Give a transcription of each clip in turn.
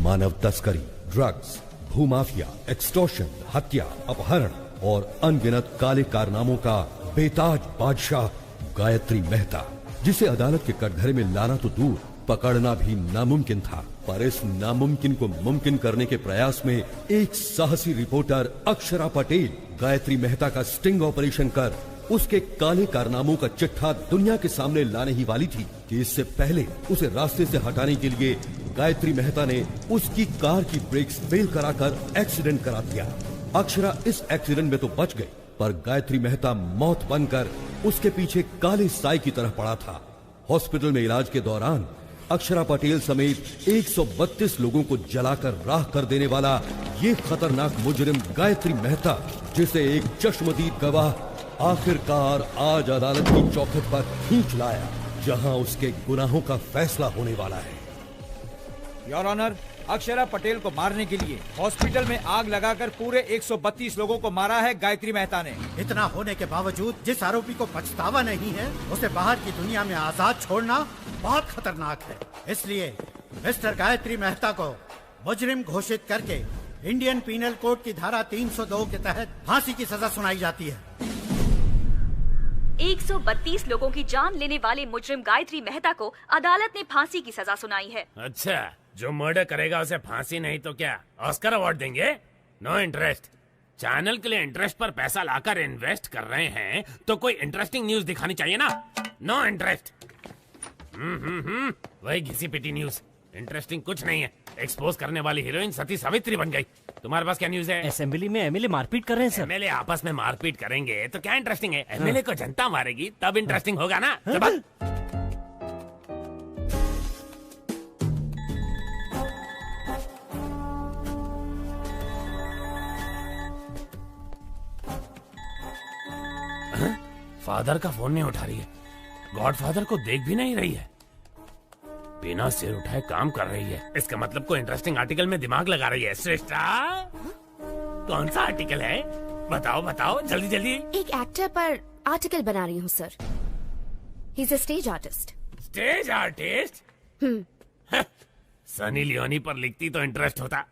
मानव तस्करी, drugs, भूमाफिया, extortion, हत्या, अपहरण और अनगिनत काले कारनामों का बेताज बादशाह गायत्री मेहता, जिसे अदालत के कटघरे में लाना तो दूर, पकड़ना भी नामुमकिन था। पर इस नामुमकिन को मुमकिन करने के प्रयास में एक साहसी रिपोर्टर अक्षरा पटेल गायत्री मेहता का स्टिंग ऑपरेशन कर उसके काले कारनामों का चिट्ठा दुनिया के सामने लाने ही वाली थी कि इससे पहले उसे रास्ते से हटाने के लिए गायत्री मेहता ने उसकी कार की ब्रेक्स फेल कराकर एक्सीडेंट करा दिया। अक्षरा इस एक्सीडेंट में तो बच गई, पर गायत्री मेहता मौत बनकर उसके पीछे काले साई की तरह पड़ा था। हॉस्पिटल में इलाज के दौरान अक्षरा पटेल समेत 132 लोगों को जलाकर राख कर देने वाला ये खतरनाक मुजरिम गायत्री मेहता, जिसे एक चश्मदीद गवाह आखिरकार आज अदालत की चौखट पर खींच लाया, जहां उसके गुनाहों का फैसला होने वाला है। योर ऑनर, अक्षरा पटेल को मारने के लिए हॉस्पिटल में आग लगाकर पूरे 132 लोगों को मारा है गायत्री मेहता ने। इतना होने के बावजूद जिस आरोपी को पछतावा नहीं है, उसे बाहर की दुनिया में आजाद छोड़ना बहुत खतरनाक है। इसलिए मिस्टर गायत्री मेहता को मुजरिम घोषित करके इंडियन पीनल कोड की धारा 302 के तहत फांसी की सजा सुनाई जाती है। 132 लोगों की जान लेने वाले मुजरिम गायत्री मेहता को अदालत ने फांसी की सजा सुनाई है। अच्छा, जो मर्डर करेगा उसे फांसी नहीं तो क्या ऑस्कर अवार्ड देंगे? No interest. चैनल के लिए इंटरेस्ट पर पैसा लाकर इन्वेस्ट कर रहे हैं तो कोई इंटरेस्टिंग न्यूज दिखानी चाहिए ना। No interest. वही घिसी पिटी न्यूज, इंटरेस्टिंग कुछ नहीं है। एक्सपोज करने वाली हीरोइन सती सावित्री बन गई। तुम्हारे पास क्या न्यूज है? असेंबली में एमएलए मारपीट कर रहे हैं सर। एमएलए आपस में मारपीट करेंगे तो क्या इंटरेस्टिंग है? एमएलए को जनता मारेगी तब इंटरेस्टिंग होगा ना। चल फादर का फोन नहीं उठा रही है, गॉडफादर को देख भी नहीं रही है, बिना सिर उठाए काम कर रही है। इसका मतलब कोई इंटरेस्टिंग आर्टिकल में दिमाग लगा रही है। श्रेष्ठा, कौन सा आर्टिकल है? बताओ बताओ जल्दी जल्दी। एक एक्टर पर आर्टिकल बना रही हूँ sir. He is a stage artist. Stage artist? Sunny Leone पर लिखती तो इंटरेस्ट होता।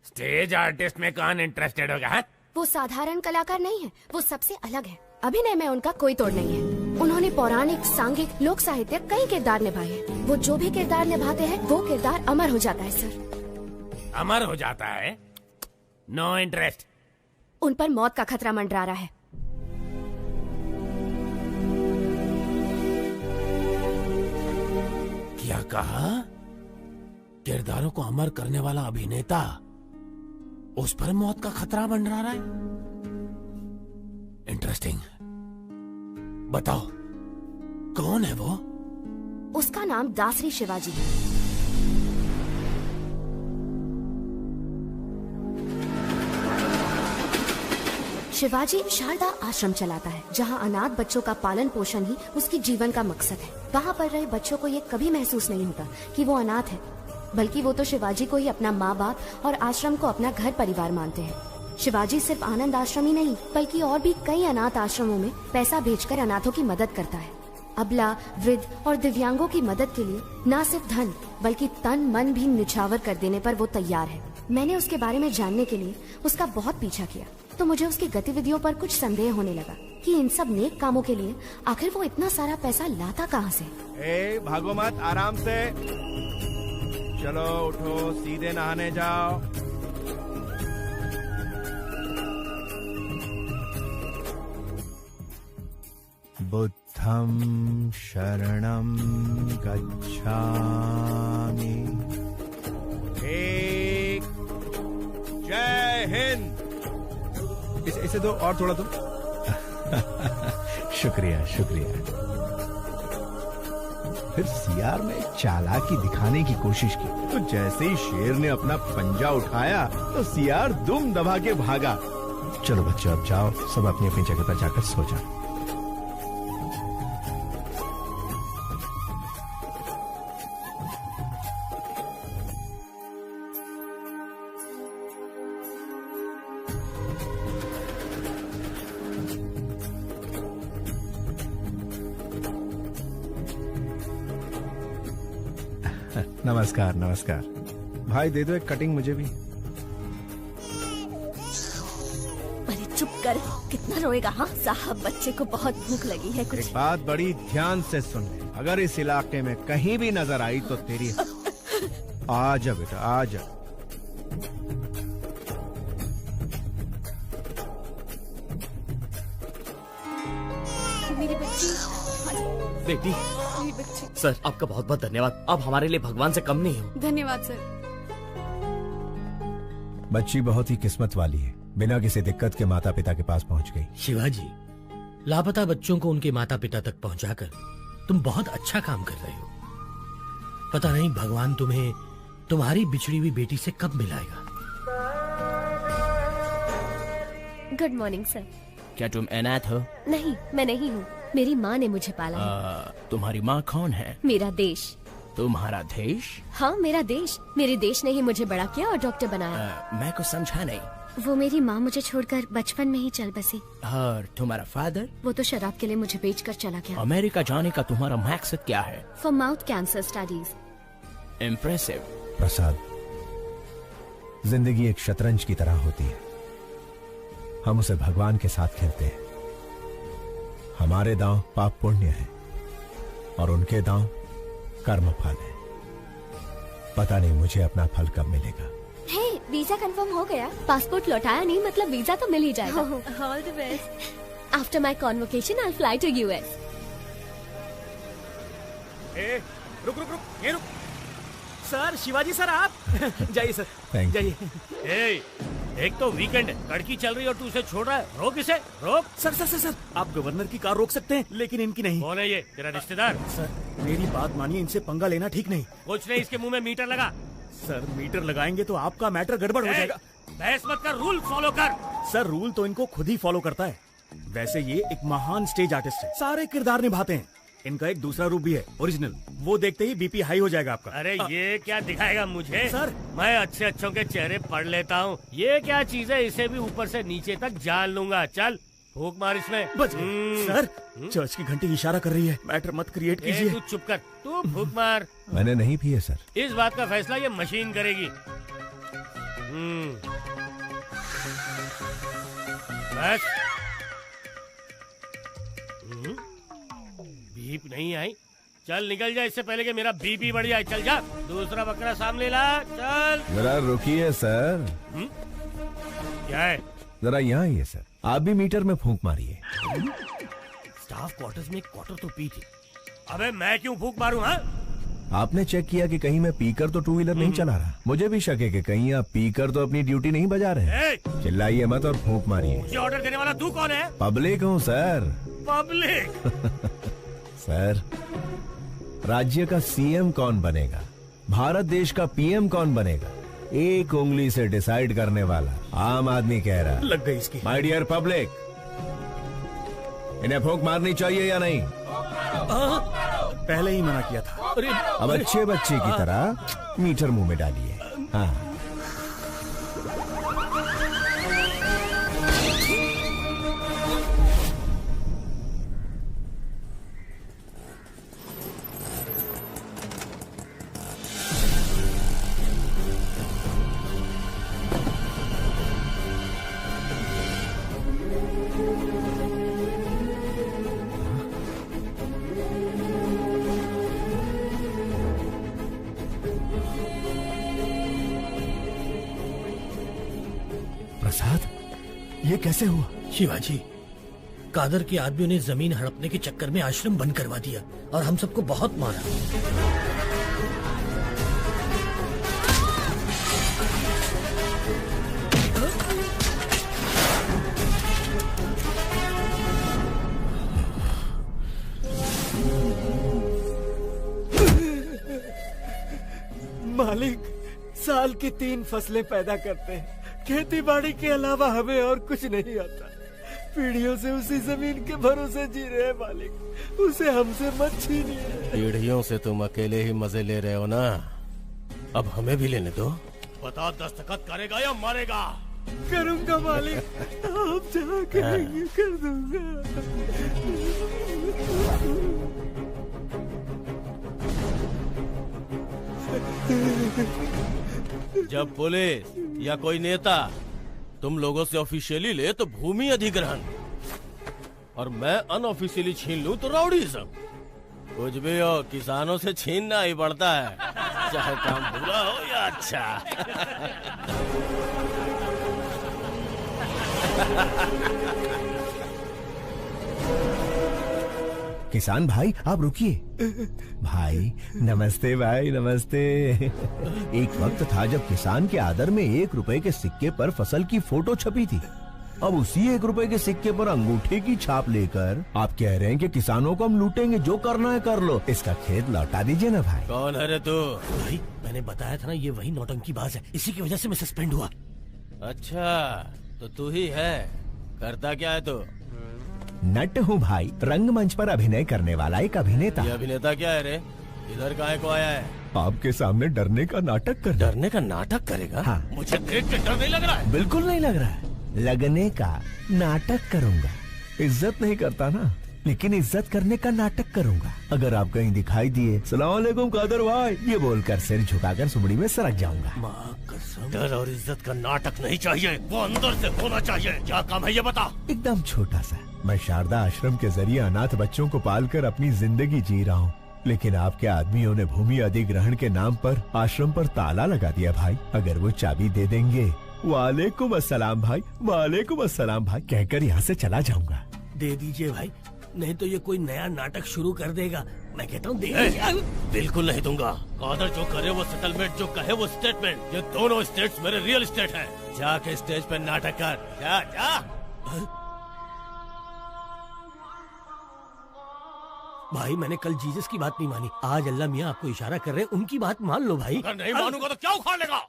स्टेज आर्टिस्ट में कौन इंटरेस्टेड होगा? है? वो साधारण कलाकार नहीं है, वो सबसे अलग है। अभिनय में उनका कोई तोड़ नहीं है। उन्होंने पौराणिक, सांघिक, लोक साहित्य कई किरदार निभाए हैं। वो जो भी किरदार निभाते हैं वो किरदार अमर हो जाता है सर। अमर हो जाता है? No interest. उन पर मौत का खतरा मंडरा रहा है। क्या कहा? किरदारों को अमर करने वाला अभिनेता, उस पर मौत का खतरा मंडरा रहा है? इंटरेस्टिंग। बताओ कौन है वो? उसका नाम दासरी शिवाजी है। शिवाजी शारदा आश्रम चलाता है, जहां अनाथ बच्चों का पालन पोषण ही उसकी जीवन का मकसद है। वहां पर रहे बच्चों को ये कभी महसूस नहीं होता कि वो अनाथ है, बल्कि वो तो शिवाजी को ही अपना माँ बाप और आश्रम को अपना घर परिवार मानते हैं। शिवाजी सिर्फ आनंद आश्रम ही नहीं, बल्कि और भी कई अनाथ आश्रमों में पैसा भेजकर अनाथों की मदद करता है। अबला, वृद्ध और दिव्यांगों की मदद के लिए न सिर्फ धन बल्कि तन मन भी निछावर कर देने पर वो तैयार है। मैंने उसके बारे में जानने के लिए उसका बहुत पीछा किया, तो मुझे उसकी गतिविधियों पर कुछ संदेह होने लगा कि इन सब नेक कामों के लिए आखिर वो इतना सारा पैसा लाता कहाँ से। भागो मत, आराम से चलो, उठो, सीधे नहाने जाओ। बुद्धं शरणं गच्छामि। जय हिंद। इसे दो और थोड़ा दो। शुक्रिया शुक्रिया। फिर सीआर ने चालाकी दिखाने की कोशिश की, तो जैसे ही शेर ने अपना पंजा उठाया तो सीआर दुम दबा के भागा। चलो बच्चों, अब जाओ, सब अपनी अपनी जगह पर जाकर सो जाओ। नमस्कार नमस्कार। भाई दे दो एक कटिंग मुझे भी। अरे चुप कर, कितना रोएगा? हाँ साहब, बच्चे को बहुत भूख लगी है कुछ। एक बात बड़ी ध्यान से सुन ले, अगर इस इलाके में कहीं भी नजर आई तो तेरी आ जा बेटा, आ जा। मेरी बच्ची, बेटी, मेरी बच्ची। सर आपका बहुत बहुत धन्यवाद। आप हमारे लिए भगवान से कम नहीं हो। धन्यवाद सर। बच्ची बहुत ही किस्मत वाली है, बिना किसी दिक्कत के माता पिता के पास पहुंच गई। शिवाजी, लापता बच्चों को उनके माता पिता तक पहुंचाकर तुम बहुत अच्छा काम कर रहे हो। पता नहीं भगवान तुम्हें तुम्हारी बिछड़ी हुई बेटी से कब मिलाएगा। Good morning sir. क्या तुम अनाथ हो? नहीं, मैं नहीं हूँ, मेरी माँ ने मुझे पाला है। तुम्हारी माँ कौन है? मेरा देश। तुम्हारा देश? हाँ मेरा देश, मेरे देश ने ही मुझे बड़ा किया और डॉक्टर बनाया। मैं कुछ समझा नहीं। वो मेरी माँ मुझे छोड़कर बचपन में ही चल बसी। और तुम्हारा फादर? वो तो शराब के लिए मुझे बेचकर चला गया। अमेरिका जाने का तुम्हारा मकसद क्या है? For mouth cancer studies. Impressive. Prasad, जिंदगी एक शतरंज की तरह होती है, हम उसे भगवान के साथ खेलते हैं। हमारे दांव पाप पुण्य है और उनके दांव कर्म फल है। पता नहीं मुझे अपना फल कब मिलेगा। हे, वीजा कंफर्म हो गया। पासपोर्ट लौटाया नहीं, मतलब वीजा तो मिल ही जाएगा। All the best. After my convocation I fly to US. रुक रुक रुक, ये रुक। सर, शिवाजी सर आप जाइए सर, Thank you. जाइए। एक तो वीकेंड है, लड़की चल रही है और तू उसे छोड़ रहा है। रोक इसे, रोक। सर, आप गवर्नर की कार रोक सकते हैं, लेकिन इनकी नहीं। कौन है ये? तेरा रिश्तेदार? सर, मेरी बात मानिए, इनसे पंगा लेना ठीक नहीं। कुछ नहीं, इसके मुंह में मीटर लगा। सर, मीटर लगाएंगे तो आपका मैटर गड़बड़ हो जाएगा। बहस मत कर, रूल फॉलो कर। सर, रूल तो इनको खुद ही फॉलो करता है। वैसे ये एक महान स्टेज आर्टिस्ट है, सारे किरदार निभाते हैं। इनका एक दूसरा रूप भी है, ओरिजिनल। वो देखते ही बीपी हाई हो जाएगा आपका। अरे ये क्या दिखाएगा मुझे? सर, मैं अच्छे अच्छों के चेहरे पढ़ लेता हूँ। ये क्या चीज है? इसे भी ऊपर से नीचे तक जान लूंगा। चल फूक मार इसमें। बच गए। सर, चर्च की घंटी इशारा कर रही है, मैटर मत क्रिएट कीजिए। तू चुप कर, तू फूक मार। मैंने नहीं पिए सर। इस बात का फैसला ये मशीन करेगी। बस। बीप नहीं आई। चल निकल जा, इससे पहले कि मेरा बीपी बढ़ जाए। चल जा, दूसरा बकरा सामने ला। चल। जरा रुकिए सर। क्या है? जरा यहाँ आइए सर, आप भी मीटर में फूंक मारिए। स्टाफ क्वार्टर्स में एक क्वार्टर तो पी थी। अबे मैं क्यों फूंक मारूं? हाँ, आपने चेक किया कि कहीं मैं पीकर तो टू व्हीलर नहीं चला रहा? मुझे भी शक है कि कहीं आप पीकर तो अपनी ड्यूटी नहीं बजा रहे हैं। चिल्लाइए मत और फूंक मारिए। मुझे ऑर्डर देने वाला तू कौन है? पब्लिक हूँ सर। पब्लिक? सर, राज्य का सीएम कौन बनेगा, भारत देश का पीएम कौन बनेगा, एक उंगली से डिसाइड करने वाला आम आदमी कह रहा। लग गई इसकी। माय डियर पब्लिक, इन्हें फूंक मारनी चाहिए या नहीं? पहले ही मना किया था। अब अच्छे बच्चे की तरह मीटर मुंह में डालिए। हाँ। प्रसाद, ये कैसे हुआ? शिवाजी, कादर के आदमियों ने जमीन हड़पने के चक्कर में आश्रम बंद करवा दिया और हम सबको बहुत मारा। मालिक, साल की 3 फसलें पैदा करते हैं, खेती बाड़ी के अलावा हमें और कुछ नहीं आता। पीढ़ियों से उसी जमीन के भरोसे जी रहे हैं मालिक, उसे हमसे मत छीनिए। पीढ़ियों से तुम अकेले ही मजे ले रहे हो ना, अब हमें भी लेने दो। बता, दस्तखत करेगा या मारेगा? करूंगा मालिक, आप जहाँ कहेंगे कर दूंगा। जब पुलिस या कोई नेता तुम लोगों से ऑफिशियली ले तो भूमि अधिग्रहण, और मैं अनऑफिशियली छीन लूं तो राउडीज़म। कुछ भी हो, किसानों से छीनना ही पड़ता है, चाहे काम बुरा हो या अच्छा। किसान भाई आप रुकिए। भाई नमस्ते, भाई नमस्ते। एक वक्त था जब किसान के आदर में 1 रुपए के सिक्के पर फसल की फोटो छपी थी। अब उसी 1 रुपए के सिक्के पर अंगूठे की छाप लेकर आप कह रहे हैं कि किसानों को हम लूटेंगे, जो करना है कर लो। इसका खेत लौटा दीजिए ना भाई। कौन है रे तू? भाई मैंने बताया था ना, ये वही नौटंकीबाज है, इसी की वजह से मैं सस्पेंड हुआ। अच्छा तो तू ही है, करता क्या है तू? नट हूँ भाई, रंगमंच पर अभिनय करने वाला एक अभिनेता। ये अभिनेता क्या है रे? इधर काहे को आया है? आपके सामने डरने का नाटक कर। डरने का नाटक करेगा? हाँ। मुझे देख के डर नहीं लग रहा है? बिल्कुल नहीं लग रहा है। लगने का नाटक करूंगा। इज्जत नहीं करता ना, लेकिन इज्जत करने का नाटक करूंगा। अगर आप कहीं दिखाई दिए, सलाम वालेकुम कादर भाई, ये बोलकर सिर झुकाकर सुमड़ी में सरक जाऊंगा। माँ कसम, डर और इज्जत का नाटक नहीं चाहिए, वो अंदर से होना चाहिए। क्या काम है ये बता? एकदम छोटा सा। मैं शारदा आश्रम के जरिए अनाथ बच्चों को पालकर अपनी जिंदगी जी रहा हूँ, लेकिन आपके आदमियों ने भूमि अधिग्रहण के नाम पर आश्रम पर ताला लगा दिया भाई। अगर वो चाबी दे देंगे, वालेकुम अस्सलाम भाई, वालेकुम अस्सलाम भाई कहकर यहाँ से चला जाऊंगा। दे दीजिए भाई, नहीं तो ये कोई नया नाटक शुरू कर देगा। मैं कहता हूँ बिल्कुल नहीं दूंगा। कादर जो करे वो सेटलमेंट, जो कहे वो स्टेटमेंट। ये दोनों स्टेट्स मेरे रियल स्टेट हैं। जाके स्टेज पे नाटक कर, जा जा। भाई मैंने कल जीसस की बात नहीं मानी, आज अल्लाह मियाँ आपको इशारा कर रहे हैं, उनकी बात मान लो भाई। अगर नहीं मानूंगा तो क्या उखाड़ लेगा?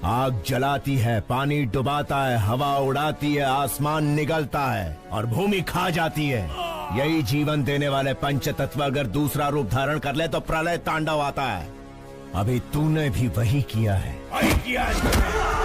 आग जलाती है, पानी डुबाता है, हवा उड़ाती है, आसमान निगलता है और भूमि खा जाती है। यही जीवन देने वाले पंच तत्व अगर दूसरा रूप धारण कर ले तो प्रलय तांडव आता है। अभी तूने भी वही किया है। वही किया है।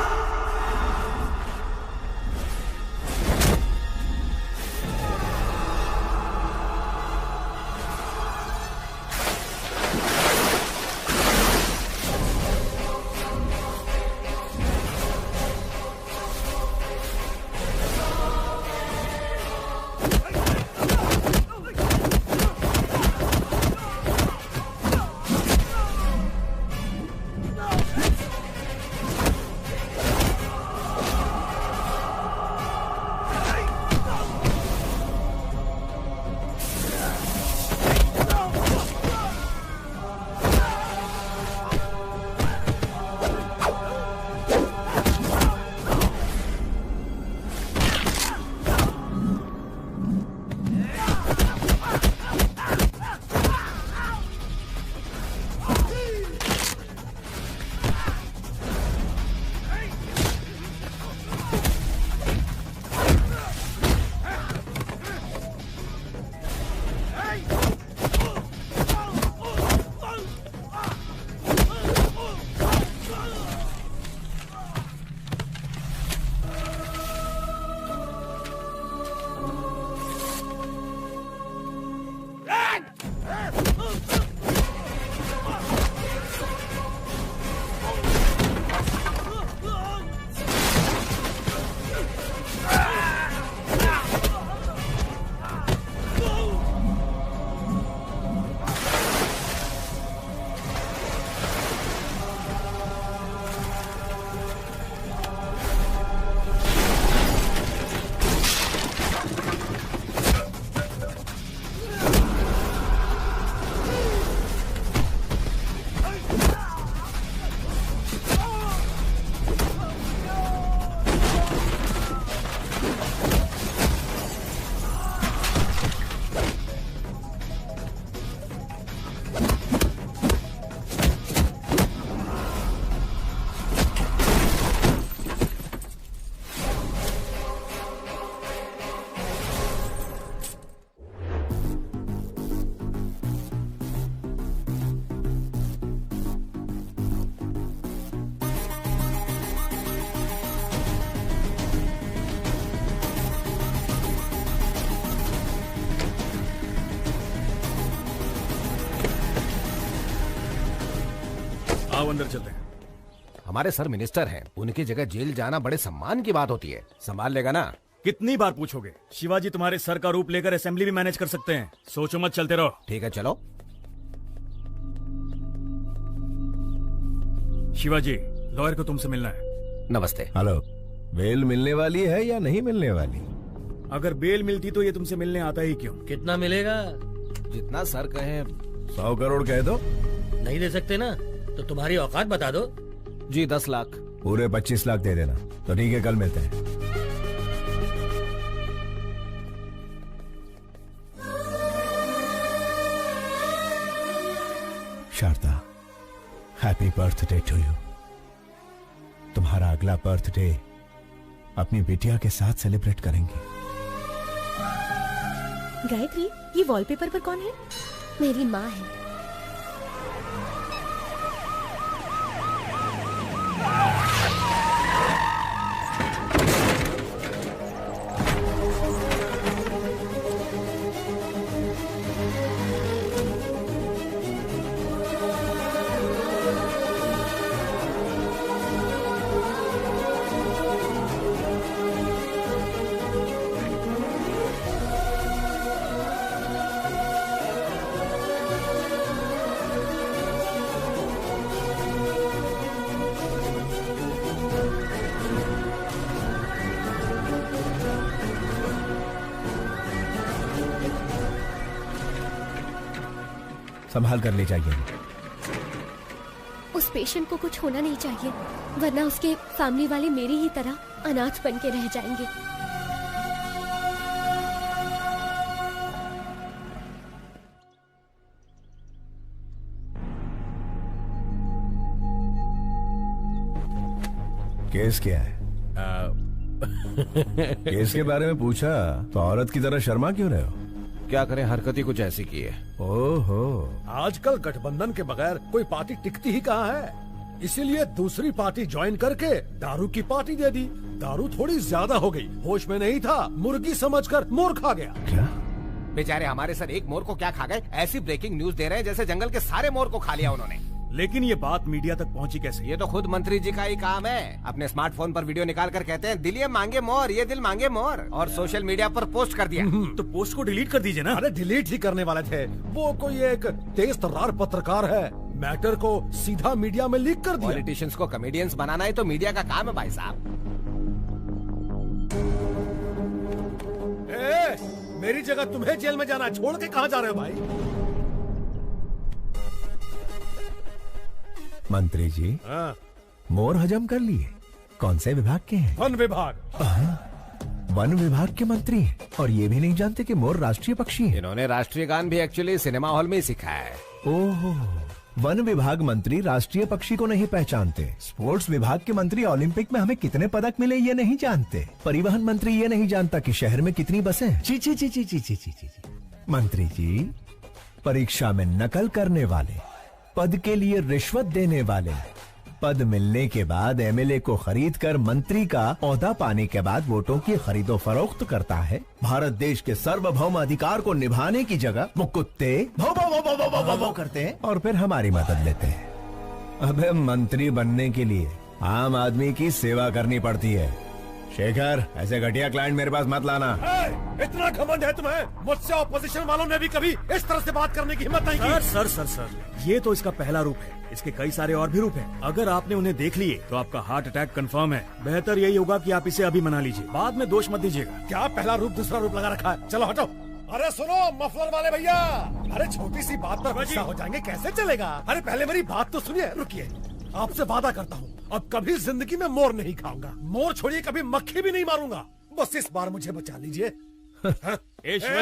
आओ अंदर चलते हैं। हमारे सर मिनिस्टर हैं, उनकी जगह जेल जाना बड़े सम्मान की बात होती है। संभाल लेगा ना? कितनी बार पूछोगे? शिवाजी तुम्हारे सर का रूप लेकर असेंबली भी मैनेज कर सकते हैं। सोचो मत, चलते रहो। ठीक है, चलो। शिवाजी, लॉयर को तुमसे मिलना है। नमस्ते। हेलो। बेल मिलने वाली है या नहीं मिलने वाली? अगर बेल मिलती तो ये तुमसे मिलने आता ही क्यों? कितना मिलेगा? जितना सर कहे। 100 करोड़ कह दो। नहीं दे सकते ना, तो तुम्हारी औकात बता दो। जी 10 लाख। पूरे 25 लाख दे देना। तो ठीक है, कल मिलते हैं। Sharada, happy birthday to you. तुम्हारा अगला बर्थडे अपनी बिटिया के साथ सेलिब्रेट करेंगे। गायत्री, ये वॉलपेपर पर कौन है? मेरी माँ है। संभाल कर ले जाइए। उस पेशेंट को कुछ होना नहीं चाहिए, वरना उसके फैमिली वाले मेरी ही तरह अनाथ बन के रह जाएंगे। केस क्या है? केस के बारे में पूछा तो औरत की तरह शर्मा क्यों रहे हो? क्या करें, हरकत ही कुछ ऐसी की है। ओहो, आजकल गठबंधन के बगैर कोई पार्टी टिकती ही कहाँ है, इसीलिए दूसरी पार्टी ज्वाइन करके दारू की पार्टी दे दी। दारू थोड़ी ज्यादा हो गई, होश में नहीं था, मुर्गी समझकर मोर खा गया। क्या? बेचारे हमारे सर एक मोर को क्या खा गए? ऐसी ब्रेकिंग न्यूज दे रहे हैं जैसे जंगल के सारे मोर को खा लिया उन्होंने। लेकिन ये बात मीडिया तक पहुंची कैसे? ये तो खुद मंत्री जी का ही काम है। अपने स्मार्टफोन पर वीडियो निकाल कर कहते हैं दिल ये मांगे मोर, ये दिल मांगे मोर, और सोशल मीडिया पर पोस्ट कर दिया। तो पोस्ट को डिलीट कर दीजिए ना। अरे डिलीट ही करने वाले थे, वो कोई एक तेज तर्रार पत्रकार है, मैटर को सीधा मीडिया में लीक कर दिया। पॉलिटिशियंस को कॉमेडियंस बनाना ही तो मीडिया का काम है भाई साहब। मेरी जगह तुम्हें जेल में जाना, छोड़ के कहाँ जा रहे हो भाई? मंत्री जी, मोर हजम कर लिए। कौन से विभाग के हैं? वन विभाग। वन विभाग के मंत्री हैं और ये भी नहीं जानते कि मोर राष्ट्रीय पक्षी है। इन्होंने राष्ट्रीय गान भी एक्चुअली सिनेमा हॉल में ही सीखा है। ओहो, वन विभाग मंत्री राष्ट्रीय पक्षी को नहीं पहचानते। स्पोर्ट्स विभाग के मंत्री ओलंपिक में हमें कितने पदक मिले ये नहीं जानते। परिवहन मंत्री ये नहीं जानता कि शहर में कितनी बसें हैं। ची ची ची ची ची ची ची ची। मंत्री जी, परीक्षा में नकल करने वाले, पद के लिए रिश्वत देने वाले, पद मिलने के बाद एमएलए को खरीद कर मंत्री का ओहदा पाने के बाद वोटों की खरीदो फरोख्त करता है। भारत देश के सार्वभौम अधिकार को निभाने की जगह वो कुत्ते भौ भौ भौ भौ भौ भौ भौ करते हैं और फिर हमारी मदद लेते हैं। अबे मंत्री बनने के लिए आम आदमी की सेवा करनी पड़ती है। शेखर, ऐसे घटिया क्लाइंट मेरे पास मत लाना। इतना घमंड है तुम्हें? मुझसे ऑपोजिशन वालों ने भी कभी इस तरह से बात करने की हिम्मत नहीं की। सर, ये तो इसका पहला रूप है। इसके कई सारे और भी रूप हैं। अगर आपने उन्हें देख लिए तो आपका हार्ट अटैक कंफर्म है। बेहतर यही होगा कि आप इसे अभी मना लीजिए, बाद में दोष मत दीजिएगा। क्या पहला रूप दूसरा रूप लगा रखा है? चलो हटो। अरे सुनो मफलर वाले भैया, अरे छोटी सी बात पर गुस्सा हो जाएंगे, कैसे चलेगा? अरे पहले मेरी बात तो सुनिए। रुकिए, आपसे वादा करता हूँ अब कभी जिंदगी में मोर नहीं खाऊंगा। मोर छोड़िए, कभी मक्खी भी नहीं मारूंगा। बस इस बार मुझे बचा लीजिए।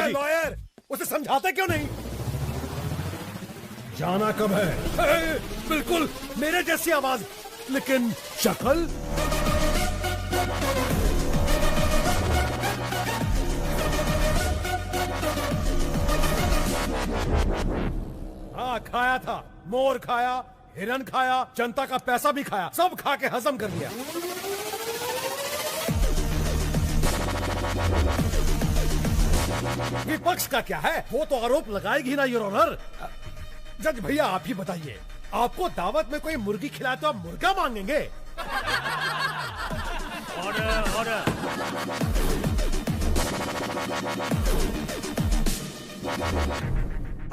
लॉयर, उसे समझाते क्यों नहीं? जाना कब है? बिल्कुल मेरे जैसी आवाज, लेकिन शक्ल। हाँ, खाया था, मोर खाया, हिरन खाया, जनता का पैसा भी खाया, सब खा के हजम कर लिया। विपक्ष का क्या है, वो तो आरोप लगाएगी ना योर ऑनर। जज भैया आप ही बताइए, आपको दावत में कोई मुर्गी खिलाए तो आप मुर्गा मांगेंगे? Order order.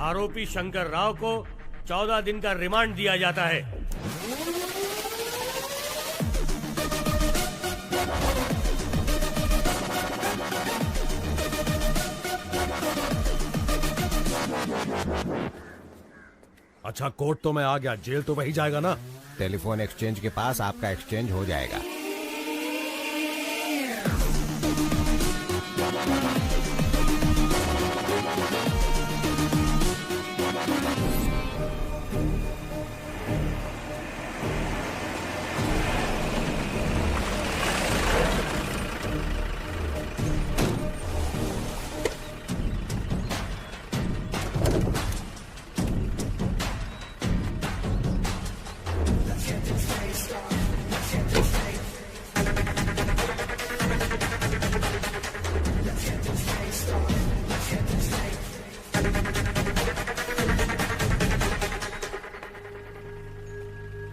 आरोपी शंकर राव को 14 दिन का रिमांड दिया जाता है। अच्छा, कोर्ट तो मैं आ गया, जेल तो वही जाएगा ना? टेलीफोन एक्सचेंज के पास आपका एक्सचेंज हो जाएगा।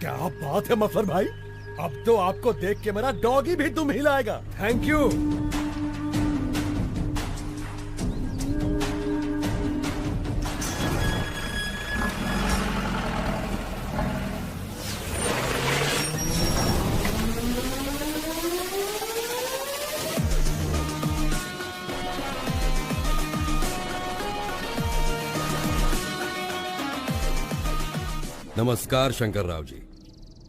क्या बात है मफलर भाई, अब तो आपको देख के मेरा डॉगी भी दुम हिलाएगा। Thank you. नमस्कार Shankar Rao ji,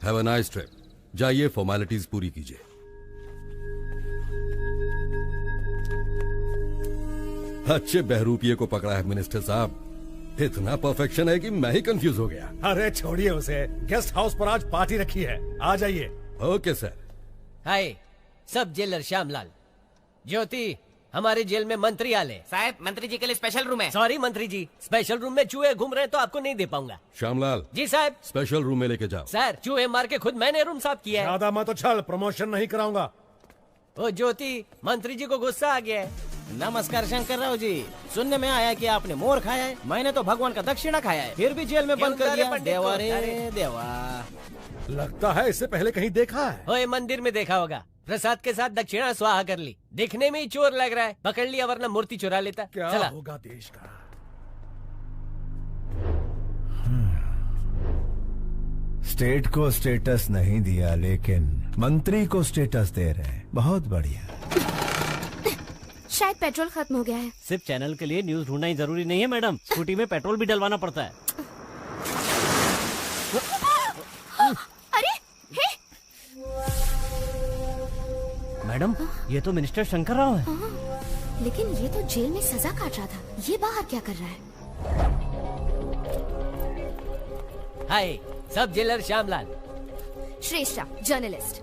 have a nice trip. जाइए फॉर्मेलिटीज पूरी कीजिए। अच्छे बहरूपिये को पकड़ा है मिनिस्टर साहब। इतना परफेक्शन है कि मैं ही कंफ्यूज हो गया। अरे छोड़िए उसे, गेस्ट हाउस पर आज पार्टी रखी है, आ जाइए। Okay sir. हाय, सब जेलर श्यामलाल। ज्योति, हमारे जेल में मंत्री आले। साहब, मंत्री जी के लिए स्पेशल रूम है। सॉरी मंत्री जी, स्पेशल रूम में चूहे घूम रहे हैं तो आपको नहीं दे पाऊंगा। श्यामलाल जी साहब। स्पेशल रूम में लेके जाओ। सर, चूहे मार के खुद मैंने रूम साफ किया है। ज्यादा मत उछल, प्रमोशन नहीं कराऊंगा। ओ ज्योति, मंत्री जी को गुस्सा आ गया है। नमस्कार शंकर राव जी, सुनने में आया कि आपने मोर खाया है। मैंने तो भगवान का दक्षिणा खाया है, फिर भी जेल में बंद कर दिया। देवा रे देवा। लगता है इससे पहले कहीं देखा है। ओए, मंदिर में देखा होगा। प्रसाद के साथ दक्षिणा स्वाहा कर ली। दिखने में ही चोर लग रहा है, पकड़ लिया वरना मूर्ति चुरा लेता। क्या चला। होगा देश का। स्टेट को स्टेटस नहीं दिया, लेकिन मंत्री को स्टेटस दे रहे हैं। बहुत बढ़िया। शायद पेट्रोल खत्म हो गया है। सिर्फ चैनल के लिए न्यूज ढूंढना ही जरूरी नहीं है मैडम, स्कूटी में पेट्रोल भी डलवाना पड़ता है। अरे हे! मैडम, ये तो मिनिस्टर शंकर राव है। लेकिन ये तो जेल में सजा काट रहा था, ये बाहर क्या कर रहा है? हाय, सब जेलर श्यामलाल। श्रेष्ठा, जर्नलिस्ट।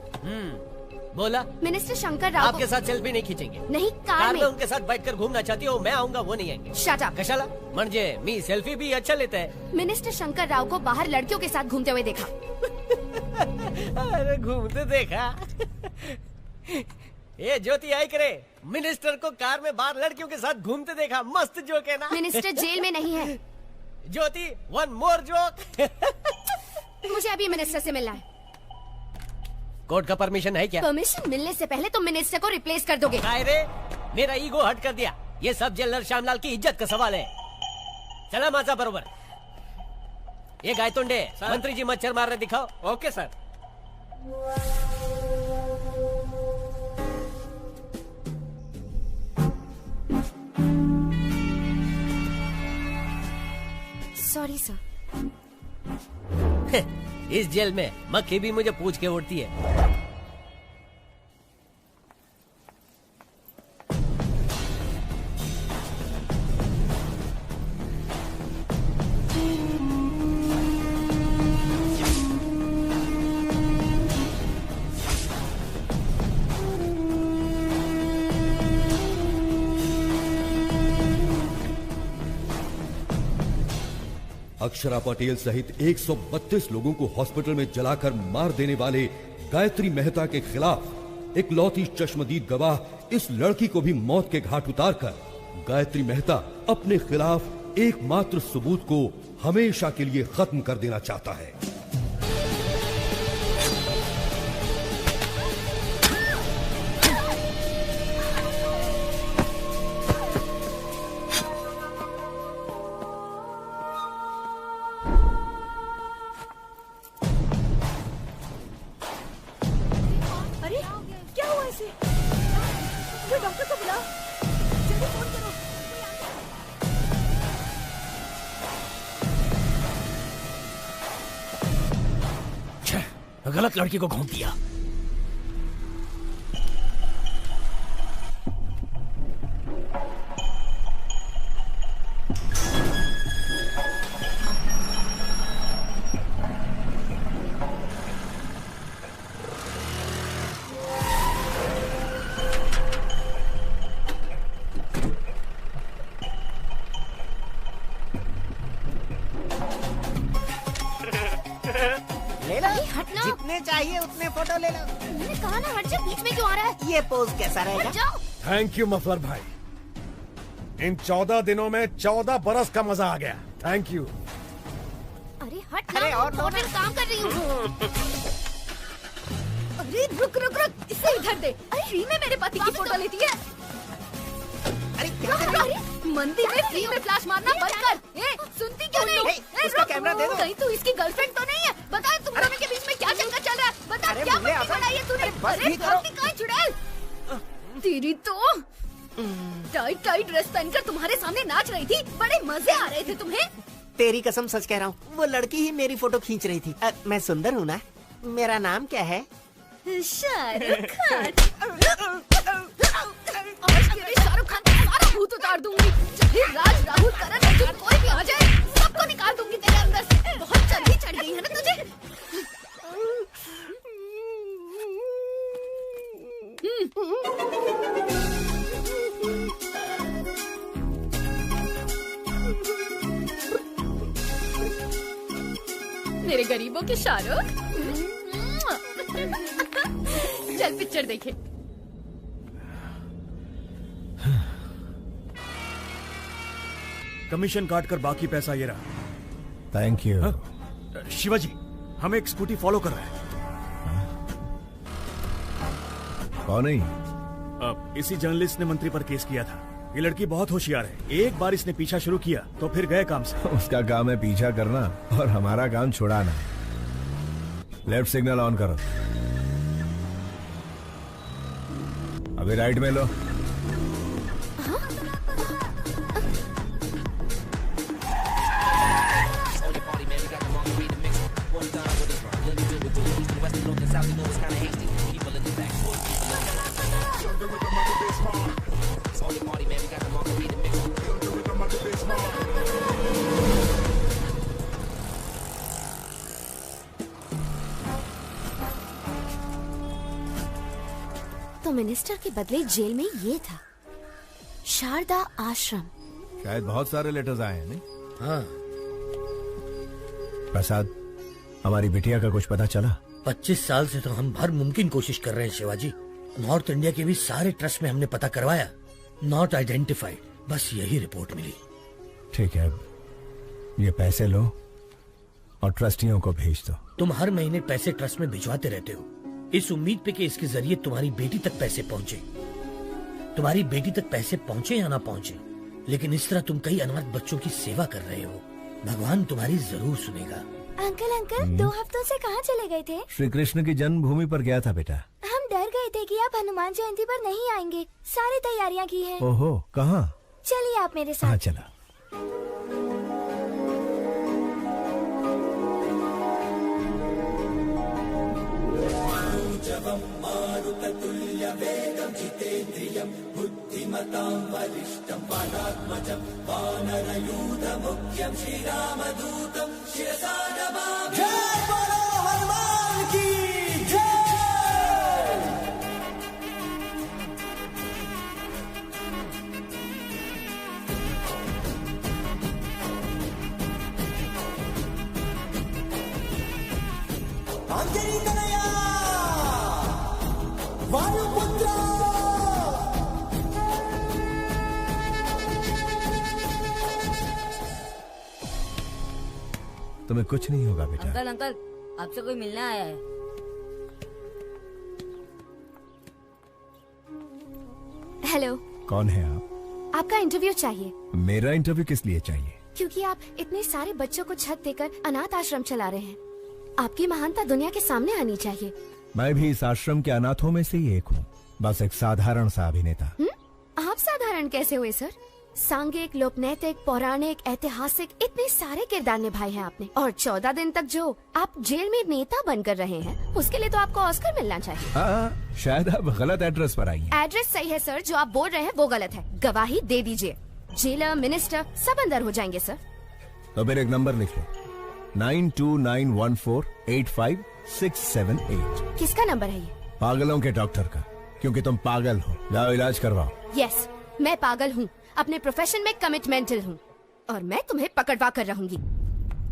बोला। मिनिस्टर शंकर राव आपके साथ सेल्फी नहीं खींचेंगे। नहीं, कार में उनके साथ बैठकर घूमना चाहती हो, मैं आऊंगा, वो नहीं आएंगे। Shut up. कशाला म्हणजे मी सेल्फी भी अच्छा लेता है। मिनिस्टर शंकर राव को बाहर लड़कियों के साथ घूमते हुए देखा। अरे घूमते देखा? ये ज्योति आई करे, मिनिस्टर को कार में बाहर लड़कियों के साथ घूमते देखा। मस्त जोक है ना? मिनिस्टर जेल में नहीं है। ज्योति, वन मोर जोक। मुझे अभी मिनिस्टर से मिलना है। कोर्ट का परमिशन है क्या? परमिशन मिलने से पहले तुम मिनिस्टर को रिप्लेस कर दोगे। रे, मेरा ईगो हट कर दिया। ये सब जेलर श्यामलाल की इज्जत का सवाल है। चला माजा बरोबर। ये गायतोंडे, मंत्री जी मच्छर मार रहे, दिखाओ। Okay sir. Sorry sir. इस जेल में मक्खी भी मुझे पूछ के उड़ती है। अक्षरा पटेल सहित 132 लोगों को हॉस्पिटल में जलाकर मार देने वाले गायत्री मेहता के खिलाफ इकलौती चश्मदीद गवाह इस लड़की को भी मौत के घाट उतारकर गायत्री मेहता अपने खिलाफ एकमात्र सबूत को हमेशा के लिए खत्म कर देना चाहता है। गलत लड़की को घूम दिया। ले लो, जितने चाहिए उतने फोटो ले लो। मैंने कहा ना हट जा, बीच में क्यों आ रहा है? ये पोज कैसा रहेगा? थैंक यू मफलर भाई, इन 14 दिनों में 14 बरस का मजा आ गया। Thank you. अरे हट अरे ना, और लो ना। काम कर रही हूँ। अरे रुक रुक रुक, इसे इधर दे। अरे फ्री में मेरे पति की फोटो लेती है। अरे क्या कर रही हो? मंदिर में फ्री में फ्लैश मारना बंद कर। ए, सुनती क्यों नहीं? इसका कैमरा दे दो। कहीं तू इसकी गर्लफ्रेंड तो नहीं है? बता तुम दोनों के बीच में क्या चक्कर चल रहा है? बता क्या पट्टी बनाई है तूने? अरे गलती कहाँ चुड़ैल? तेरी तो टाइट टाइट ड्रेस पहनकर तुम्हारे सामने नाच रही थी, बड़े मजे आ रहे थे तुम्हें। तेरी कसम सच कह रहा हूँ, वो लड़की ही मेरी फोटो खींच रही थी। मैं सुंदर हूँ ना? मेरा नाम क्या है? शाहरुख खान। आज तेरे शाहरुख खान का सारा भूत उतार दूंगी। चाहे राज, राहुल, करण, अर्जुन कोई भी आ जाए, सबको निकाल दूंगी तेरे अंदर से। बहुत चर्बी चढ़ गई है ना तुझे? मेरे गरीबों के शाहरुख। चल पिक्चर देखे। कमीशन काट कर बाकी पैसा ये रहा। Thank you. शिवाजी, हम एक स्कूटी फॉलो कर रहे हैं। कौन नहीं? इसी जर्नलिस्ट ने मंत्री पर केस किया था। ये लड़की बहुत होशियार है, एक बार इसने पीछा शुरू किया तो फिर गए काम से। उसका काम है पीछा करना और हमारा काम छुड़ाना। लेफ्ट सिग्नल ऑन करो। अभी राइट में लो। तो मिनिस्टर के बदले जेल में ये था, शारदा आश्रम। शायद बहुत सारे लेटर्स आए हैं नहीं? हाँ। प्रसाद, हमारी बिटिया का कुछ पता चला? 25 साल से तो हम हर मुमकिन कोशिश कर रहे हैं शिवाजी। नॉर्थ इंडिया के भी सारे ट्रस्ट में हमने पता करवाया, नॉट आइडेंटिफाइड। बस यही रिपोर्ट मिली। ठीक है, ये पैसे लो और ट्रस्टियों को भेज दो। तुम हर महीने पैसे ट्रस्ट में भिजवाते रहते हो, इस उम्मीद पे कि इसके जरिए तुम्हारी बेटी तक पैसे पहुँचे। तुम्हारी बेटी तक पैसे पहुँचे या ना पहुँचे, लेकिन इस तरह तुम कई अनाथ बच्चों की सेवा कर रहे हो। भगवान तुम्हारी जरूर सुनेगा। अंकल 2 हफ्तों से कहाँ चले गए थे? श्री कृष्ण की जन्मभूमि पर गया था बेटा। हम डर गए थे कि आप हनुमान जयंती पर नहीं आएंगे। सारी तैयारियाँ की हैं। ओहो, कहाँ? चलिए आप मेरे साथ। हाँ चला। बुद्धिमतां वरिष्ठं वादात्मजं वानरयूथमुख्यं श्रीरामदूतं शिरसा नमामि। जय बोलो हनुमान की जय। अंजनी तनया वायुपुत्र। तुम्हें कुछ नहीं होगा बेटा। अंकल आपसे कोई मिलने आया है। हेलो। कौन है आप? आपका इंटरव्यू चाहिए। मेरा इंटरव्यू किस लिए चाहिए? क्योंकि आप इतने सारे बच्चों को छत देकर अनाथ आश्रम चला रहे हैं। आपकी महानता दुनिया के सामने आनी चाहिए। मैं भी इस आश्रम के अनाथों में से ही एक हूँ, बस एक साधारण सा अभिनेता। आप साधारण कैसे हुए सर? सांघिक, लोकनैतिक, पौराणिक, ऐतिहासिक इतने सारे किरदार निभाए हैं आपने, और 14 दिन तक जो आप जेल में नेता बनकर रहे हैं, उसके लिए तो आपको ऑस्कर मिलना चाहिए। हाँ, शायद आप गलत एड्रेस पर आई हैं। एड्रेस सही है सर, जो आप बोल रहे हैं वो गलत है। गवाही दे दीजिए, जेलर, मिनिस्टर सब अंदर हो जाएंगे सर। तो फिर एक नंबर लिख लो, 9291485678। किसका नंबर है ये? पागलों के डॉक्टर का, क्योंकि तुम पागल हो। जाओ इलाज करवाओ। यस, मैं पागल हूँ, अपने प्रोफेशन में कमिटमेंटल हूँ, और मैं तुम्हें पकड़वा कर रहूंगी।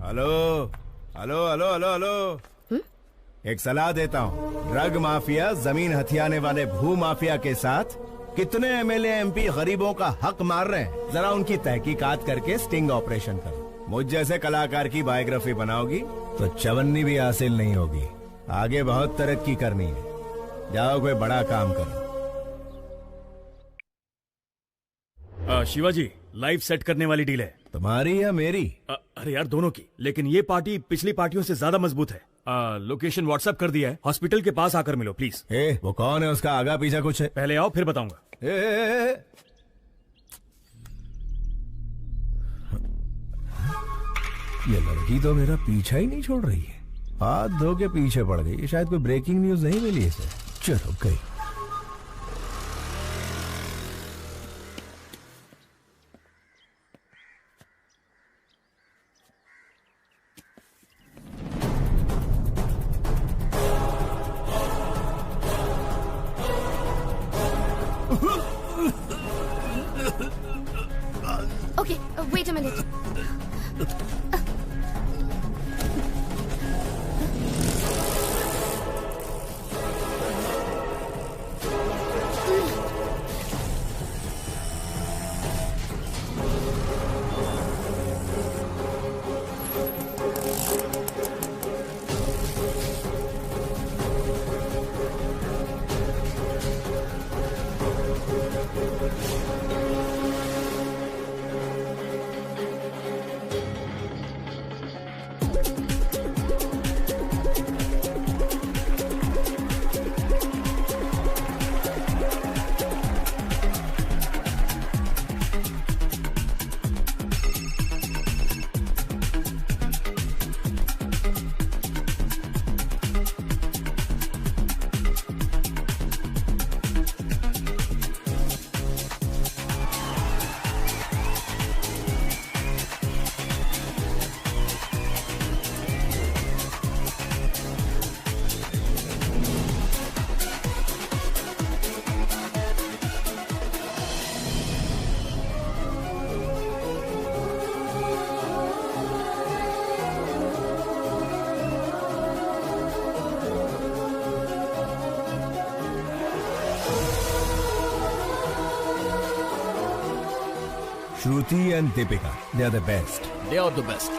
Hello hello hello hello hello, एक सलाह देता हूँ। ड्रग माफिया, जमीन हथियाने वाले भू माफिया के साथ कितने एमएलए एमपी गरीबों का हक मार रहे हैं, जरा उनकी तहकीकात करके स्टिंग ऑपरेशन करो। मुझ जैसे कलाकार की बायोग्राफी बनाओगी तो चवन्नी भी हासिल नहीं होगी। आगे बहुत तरक्की करनी है, जाओ कोई बड़ा काम करो। शिवाजी, लाइव सेट करने वाली डील है। तुम्हारी या मेरी? अरे यार, दोनों की, लेकिन ये पार्टी पिछली पार्टियों से ज्यादा मजबूत है। लोकेशन व्हाट्सएप कर दिया है, हॉस्पिटल के पास आकर मिलो प्लीज। वो कौन है, उसका आगा पीछा कुछ है? पहले आओ फिर बताऊंगा। ये लड़की तो मेरा पीछा ही नहीं छोड़ रही है, हाथ धो के पीछे पड़ गई। शायद कोई ब्रेकिंग न्यूज नहीं मिली इसे। चलो गई। Okay, wait a minute. Shruti and Deepika, they are the best. They are the best.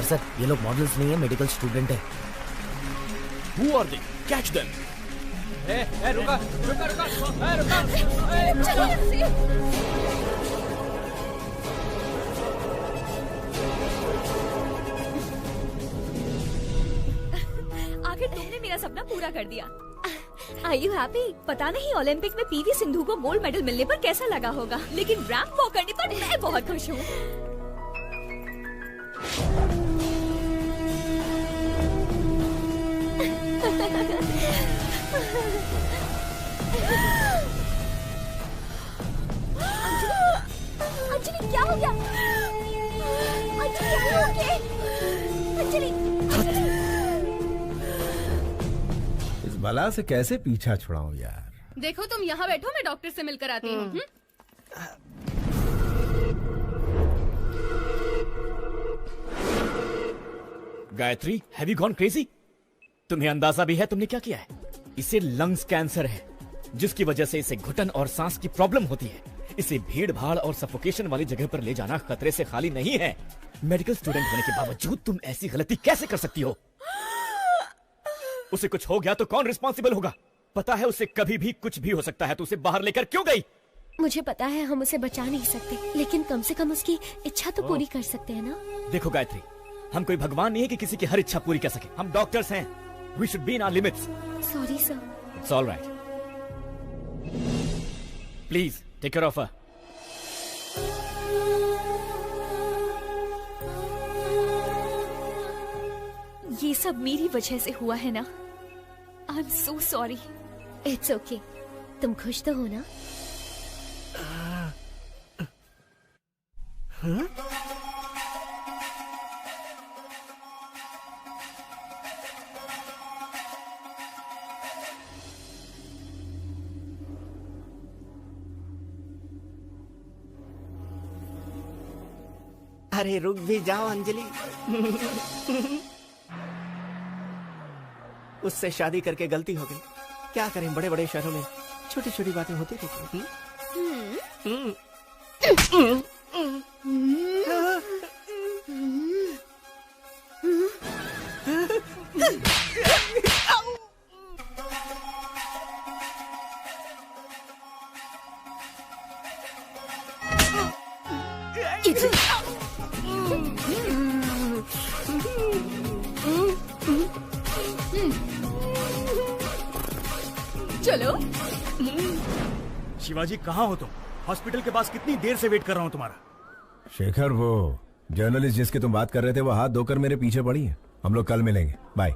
Sir, ये लोग मॉडल्स नहीं है, मेडिकल स्टूडेंट है। Who are they? Catch them. रुका। आखिर तुमने मेरा सपना पूरा कर दिया। Are you happy? पता नहीं ओलंपिक में पीवी सिंधु को गोल्ड मेडल मिलने पर कैसा लगा होगा, लेकिन रैंप वॉक करने पर मैं बहुत खुश हूँ। अंजलि, क्या हो गया? अंजलि, इस बला से कैसे पीछा छुड़ाऊं यार। देखो तुम यहाँ बैठो, मैं डॉक्टर से मिलकर आती हूँ। Gayatri, have you gone crazy? तुम्हें अंदाजा भी है तुमने क्या किया है? इसे लंग्स कैंसर है, जिसकी वजह से इसे घुटन और सांस की प्रॉब्लम होती है। इसे भीड़ भाड़ और सफोकेशन वाली जगह पर ले जाना खतरे से खाली नहीं है। मेडिकल स्टूडेंट होने के बावजूद तुम ऐसी गलती कैसे कर सकती हो? उसे कुछ हो गया तो कौन रिस्पॉन्सिबल होगा? पता है उसे कभी भी कुछ भी हो सकता है, तो उसे बाहर लेकर क्यों गई? मुझे पता है हम उसे बचा नहीं सकते, लेकिन कम से कम उसकी इच्छा तो पूरी कर सकते हैं ना। देखो गायत्री, हम कोई भगवान नहीं है कि किसी की हर इच्छा पूरी कर सके। हम डॉक्टर्स हैं। We should be in our limits. Sorry sir. It's all right. Please take care of her. ये सब मेरी वजह से हुआ है ना। I am so sorry. It's okay. तुम खुश तो हो ना? हाँ? अरे रुक भी जाओ अंजलि। उससे शादी करके गलती हो गई। क्या करें, बड़े बड़े शहरों में छोटी छोटी बातें होती रहती हैं। चलो। शिवाजी कहाँ हो तुम? हॉस्पिटल के पास कितनी देर से वेट कर रहा हूँ तुम्हारा। शेखर, वो जर्नलिस्ट जिसकी तुम बात कर रहे थे वो हाथ धोकर मेरे पीछे पड़ी है। हम लोग कल मिलेंगे। बाय।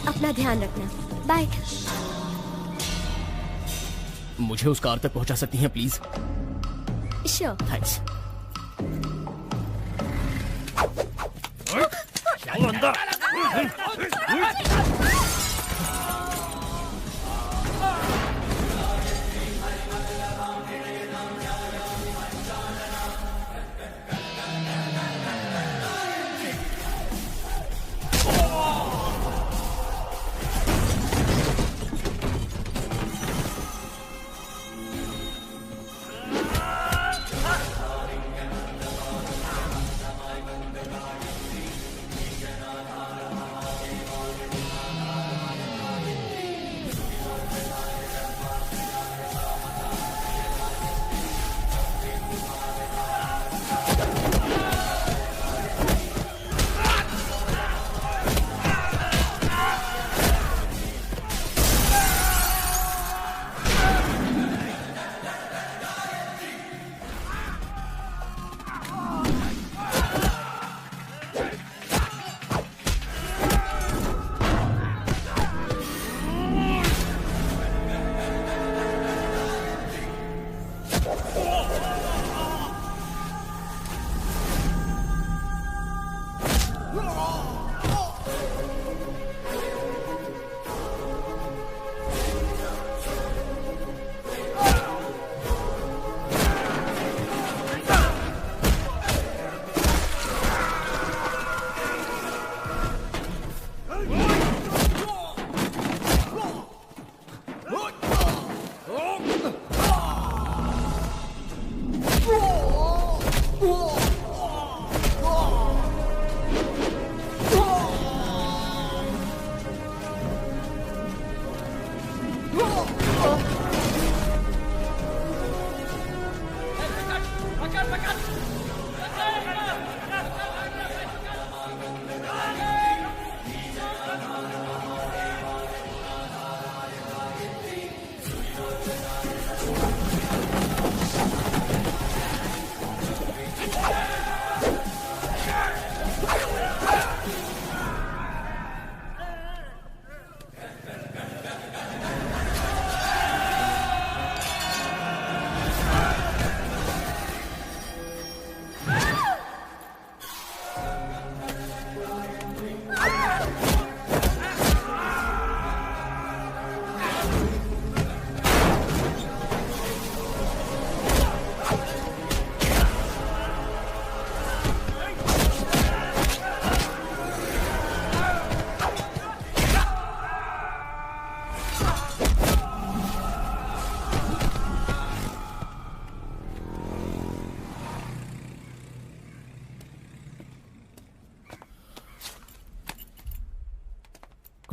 अपना ध्यान रखना। बाय। मुझे उस कार तक पहुंचा सकती हैं प्लीज? श्योर। थैंक्स।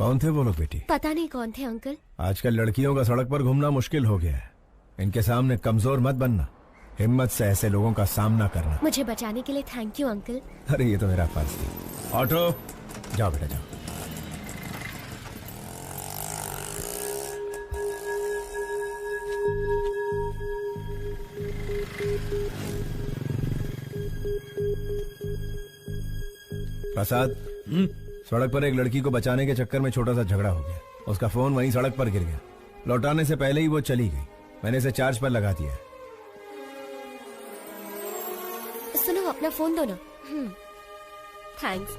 कौन थे वो लोग बेटी? पता नहीं कौन थे अंकल। आजकल लड़कियों का सड़क पर घूमना मुश्किल हो गया है। इनके सामने कमजोर मत बनना, हिम्मत से ऐसे लोगों का सामना करना। मुझे बचाने के लिए थैंक यू अंकल। अरे ये तो मेरा फर्ज थी। ऑटो जाओ बेटा जाओ। प्रसाद, सड़क पर एक लड़की को बचाने के चक्कर में छोटा सा झगड़ा हो गया। उसका फोन वहीं सड़क पर गिर गया। लौटाने से पहले ही वो चली गई। मैंने इसे चार्ज पर लगा दिया है। सुनो, अपना फोन दो ना। थैंक्स।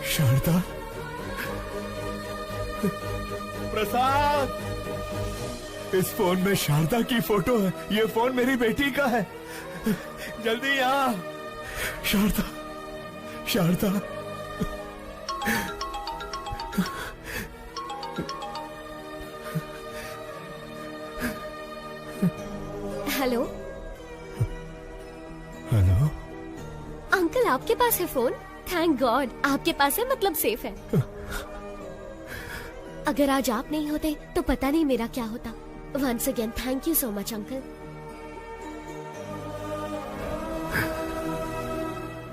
शारदा, प्रसाद, इस फोन में शारदा की फोटो है। ये फोन मेरी बेटी का है। जल्दी यहाँ। Sharada, Sharada. Hello. Hello. Uncle, आपके पास है फोन? थैंक गॉड, आपके पास है, मतलब सेफ है। अगर आज आप नहीं होते तो पता नहीं मेरा क्या होता। Once again thank you so much uncle.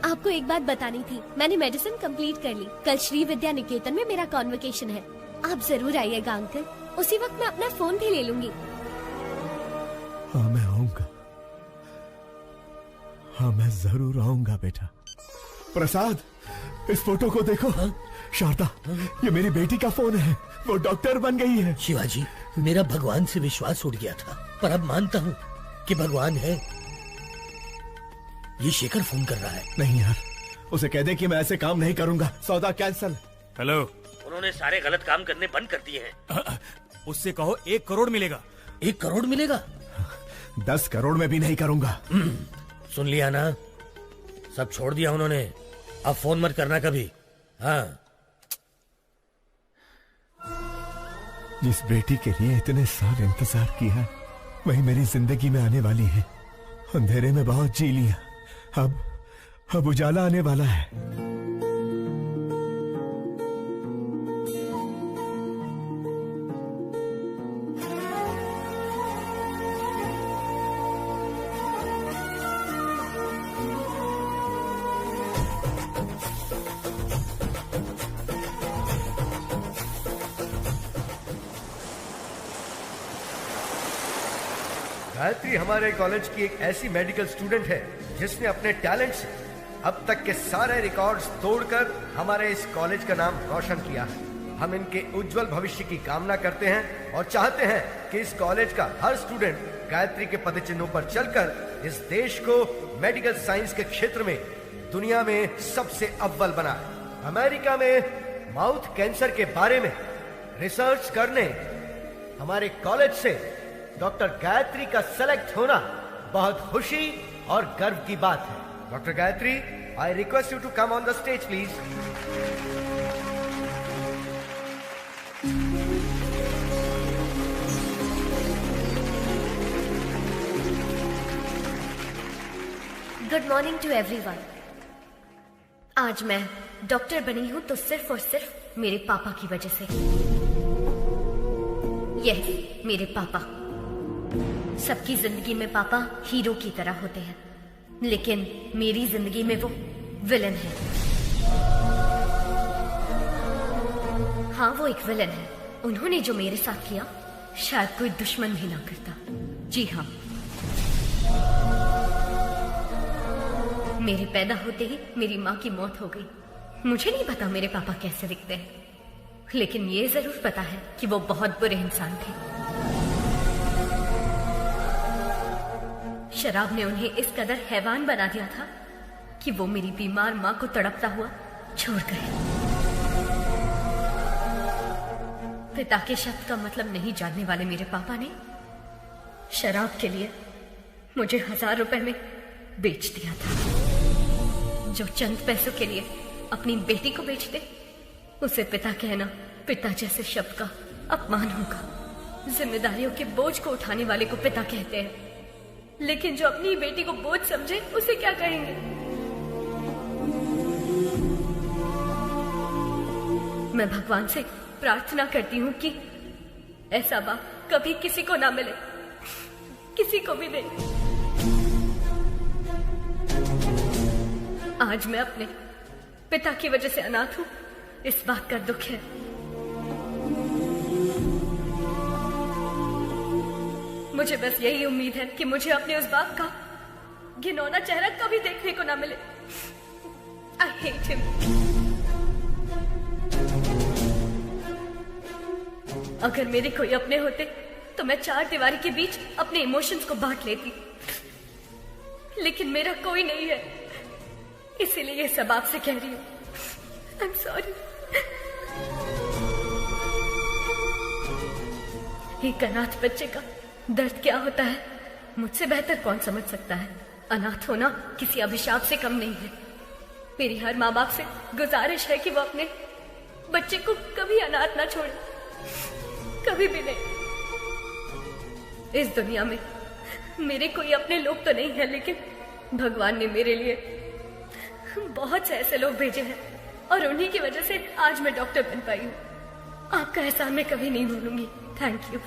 आपको एक बात बतानी थी, मैंने मेडिसिन कंप्लीट कर ली। कल श्री विद्या निकेतन में मेरा कॉन्वोकेशन है। आप जरूर आइएगा अंकल। उसी वक्त मैं अपना फोन भी ले लूंगी। हाँ मैं आऊंगा। हाँ मैं जरूर आऊंगा बेटा। प्रसाद, इस फोटो को देखो। शारदा, ये मेरी बेटी का फोन है। वो डॉक्टर बन गई है। शिवाजी, मेरा भगवान से विश्वास उठ गया था, पर अब मानता हूँ कि भगवान है। ये शेखर फोन कर रहा है। नहीं यार, उसे कह दे कि मैं ऐसे काम नहीं करूंगा। सौदा कैंसल। हेलो। उन्होंने सारे गलत काम करने बंद कर दिए हैं। उससे कहो 1 करोड़ मिलेगा। 1 करोड़ मिलेगा? 10 करोड़ में भी नहीं करूंगा। सुन लिया ना, सब छोड़ दिया उन्होंने। अब फोन मत करना कभी। हाँ। जिस बेटी के लिए इतने साल इंतजार किया, वही मेरी जिंदगी में आने वाली है। अंधेरे में बहुत जी लिया, अब उजाला आने वाला है। गायत्री हमारे कॉलेज की एक ऐसी मेडिकल स्टूडेंट है जिसने अपने टैलेंट से अब तक के सारे रिकॉर्ड्स तोड़कर हमारे इस कॉलेज का नाम रोशन किया है। हम इनके उज्जवल भविष्य की कामना करते हैं और चाहते हैं कि इस कॉलेज का हर स्टूडेंट गायत्री के पदचिन्हों पर चलकर इस देश को मेडिकल साइंस के क्षेत्र में दुनिया में सबसे अव्वल बनाए। अमेरिका में माउथ कैंसर के बारे में रिसर्च करने हमारे कॉलेज से डॉक्टर गायत्री का सेलेक्ट होना बहुत खुशी और गर्व की बात है। Doctor Gayatri, I request you to come on the stage please. Good morning to everyone. आज मैं डॉक्टर बनी हूं तो सिर्फ और सिर्फ मेरे पापा की वजह से। यह मेरे पापा। सबकी जिंदगी में पापा हीरो की तरह होते हैं, लेकिन मेरी जिंदगी में वो विलन है। हाँ, वो एक विलन है। उन्होंने जो मेरे साथ किया शायद कोई दुश्मन भी ना करता। जी हाँ, मेरे पैदा होते ही मेरी माँ की मौत हो गई। मुझे नहीं पता मेरे पापा कैसे दिखते हैं, लेकिन ये जरूर पता है कि वो बहुत बुरे इंसान थे। शराब ने उन्हें इस कदर हैवान बना दिया था कि वो मेरी बीमार माँ को तड़पता हुआ छोड़ गए। पिता के शब्द का मतलब नहीं जानने वाले मेरे पापा ने शराब के लिए मुझे 1000 रुपए में बेच दिया था। जो चंद पैसों के लिए अपनी बेटी को बेच दे, उसे पिता कहना पिता जैसे शब्द का अपमान होगा। जिम्मेदारियों के बोझ को उठाने वाले को पिता कहते हैं, लेकिन जो अपनी बेटी को बोझ समझे उसे क्या कहेंगे? मैं भगवान से प्रार्थना करती हूँ कि ऐसा बाप कभी किसी को ना मिले, किसी को भी नहीं। आज मैं अपने पिता की वजह से अनाथ हूँ, इस बात का दुख है। मुझे बस यही उम्मीद है कि मुझे अपने उस बाप का घिनौना चेहरा कभी देखने को ना मिले। I hate him. अगर मेरे कोई अपने होते तो मैं 4 दीवारी के बीच अपने इमोशंस को बांट लेती, लेकिन मेरा कोई नहीं है, इसीलिए ये सब आपसे कह रही हूँ। I'm sorry. एक अनाथ बच्चे का दर्द क्या होता है मुझसे बेहतर कौन समझ सकता है। अनाथ होना किसी अभिशाप से कम नहीं है। मेरी हर माँ बाप से गुजारिश है कि वो अपने बच्चे को कभी अनाथ ना छोड़े, कभी भी नहीं। इस दुनिया में मेरे कोई अपने लोग तो नहीं है, लेकिन भगवान ने मेरे लिए बहुत से ऐसे लोग भेजे हैं और उन्हीं की वजह से आज मैं डॉक्टर बन पाई हूँ। आपका एहसान मैं कभी नहीं भूलूंगी। Thank you.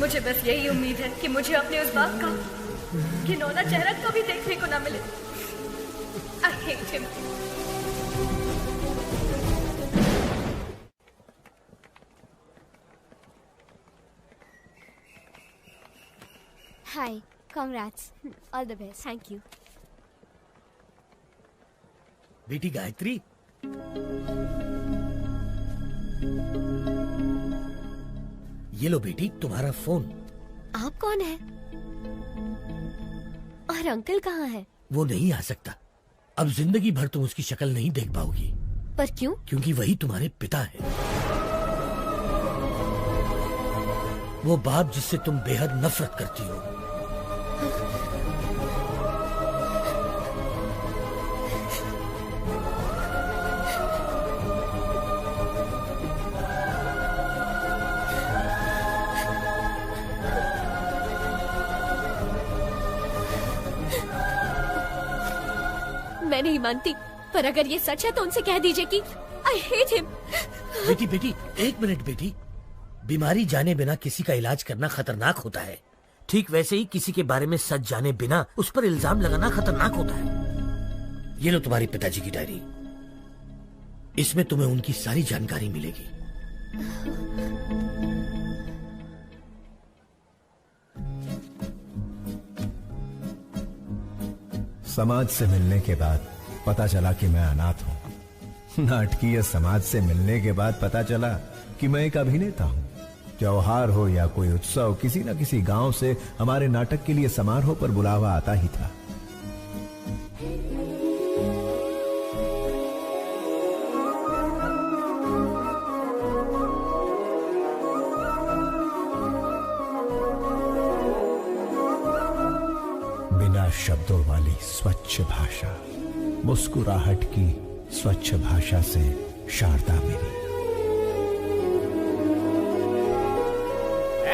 मुझे बस यही उम्मीद है कि मुझे अपने उस बाप का घिनौना चेहरा कभी देखने को ना मिले। I hate him. Hi, congrats. All the best. Thank you. बेटी गायत्री, ये लो बेटी तुम्हारा फोन। आप कौन है? और अंकल कहाँ है? वो नहीं आ सकता। अब जिंदगी भर तुम उसकी शक्ल नहीं देख पाओगी। पर क्यों? क्योंकि वही तुम्हारे पिता है। वो बाप जिससे तुम बेहद नफरत करती हो। मैं नहीं मानती, पर अगर ये सच है तो उनसे कह दीजिए कि I hate him. बेटी बेटी, एक मिनट बेटी। बीमारी जाने बिना किसी का इलाज करना खतरनाक होता है। ठीक वैसे ही किसी के बारे में सच जाने बिना उस पर इल्जाम लगाना खतरनाक होता है। ये लो तुम्हारे पिताजी की डायरी। इसमें तुम्हें उनकी सारी जानकारी मिलेगी। समाज से मिलने के बाद पता चला कि मैं अनाथ हूं। नाटकीय समाज से मिलने के बाद पता चला कि मैं एक अभिनेता हूं। त्योहार हो या कोई उत्सव, किसी न किसी गांव से हमारे नाटक के लिए समारोह पर बुलावा आता ही था। शब्दों वाली स्वच्छ भाषा, मुस्कुराहट की स्वच्छ भाषा से शारदा मेरी।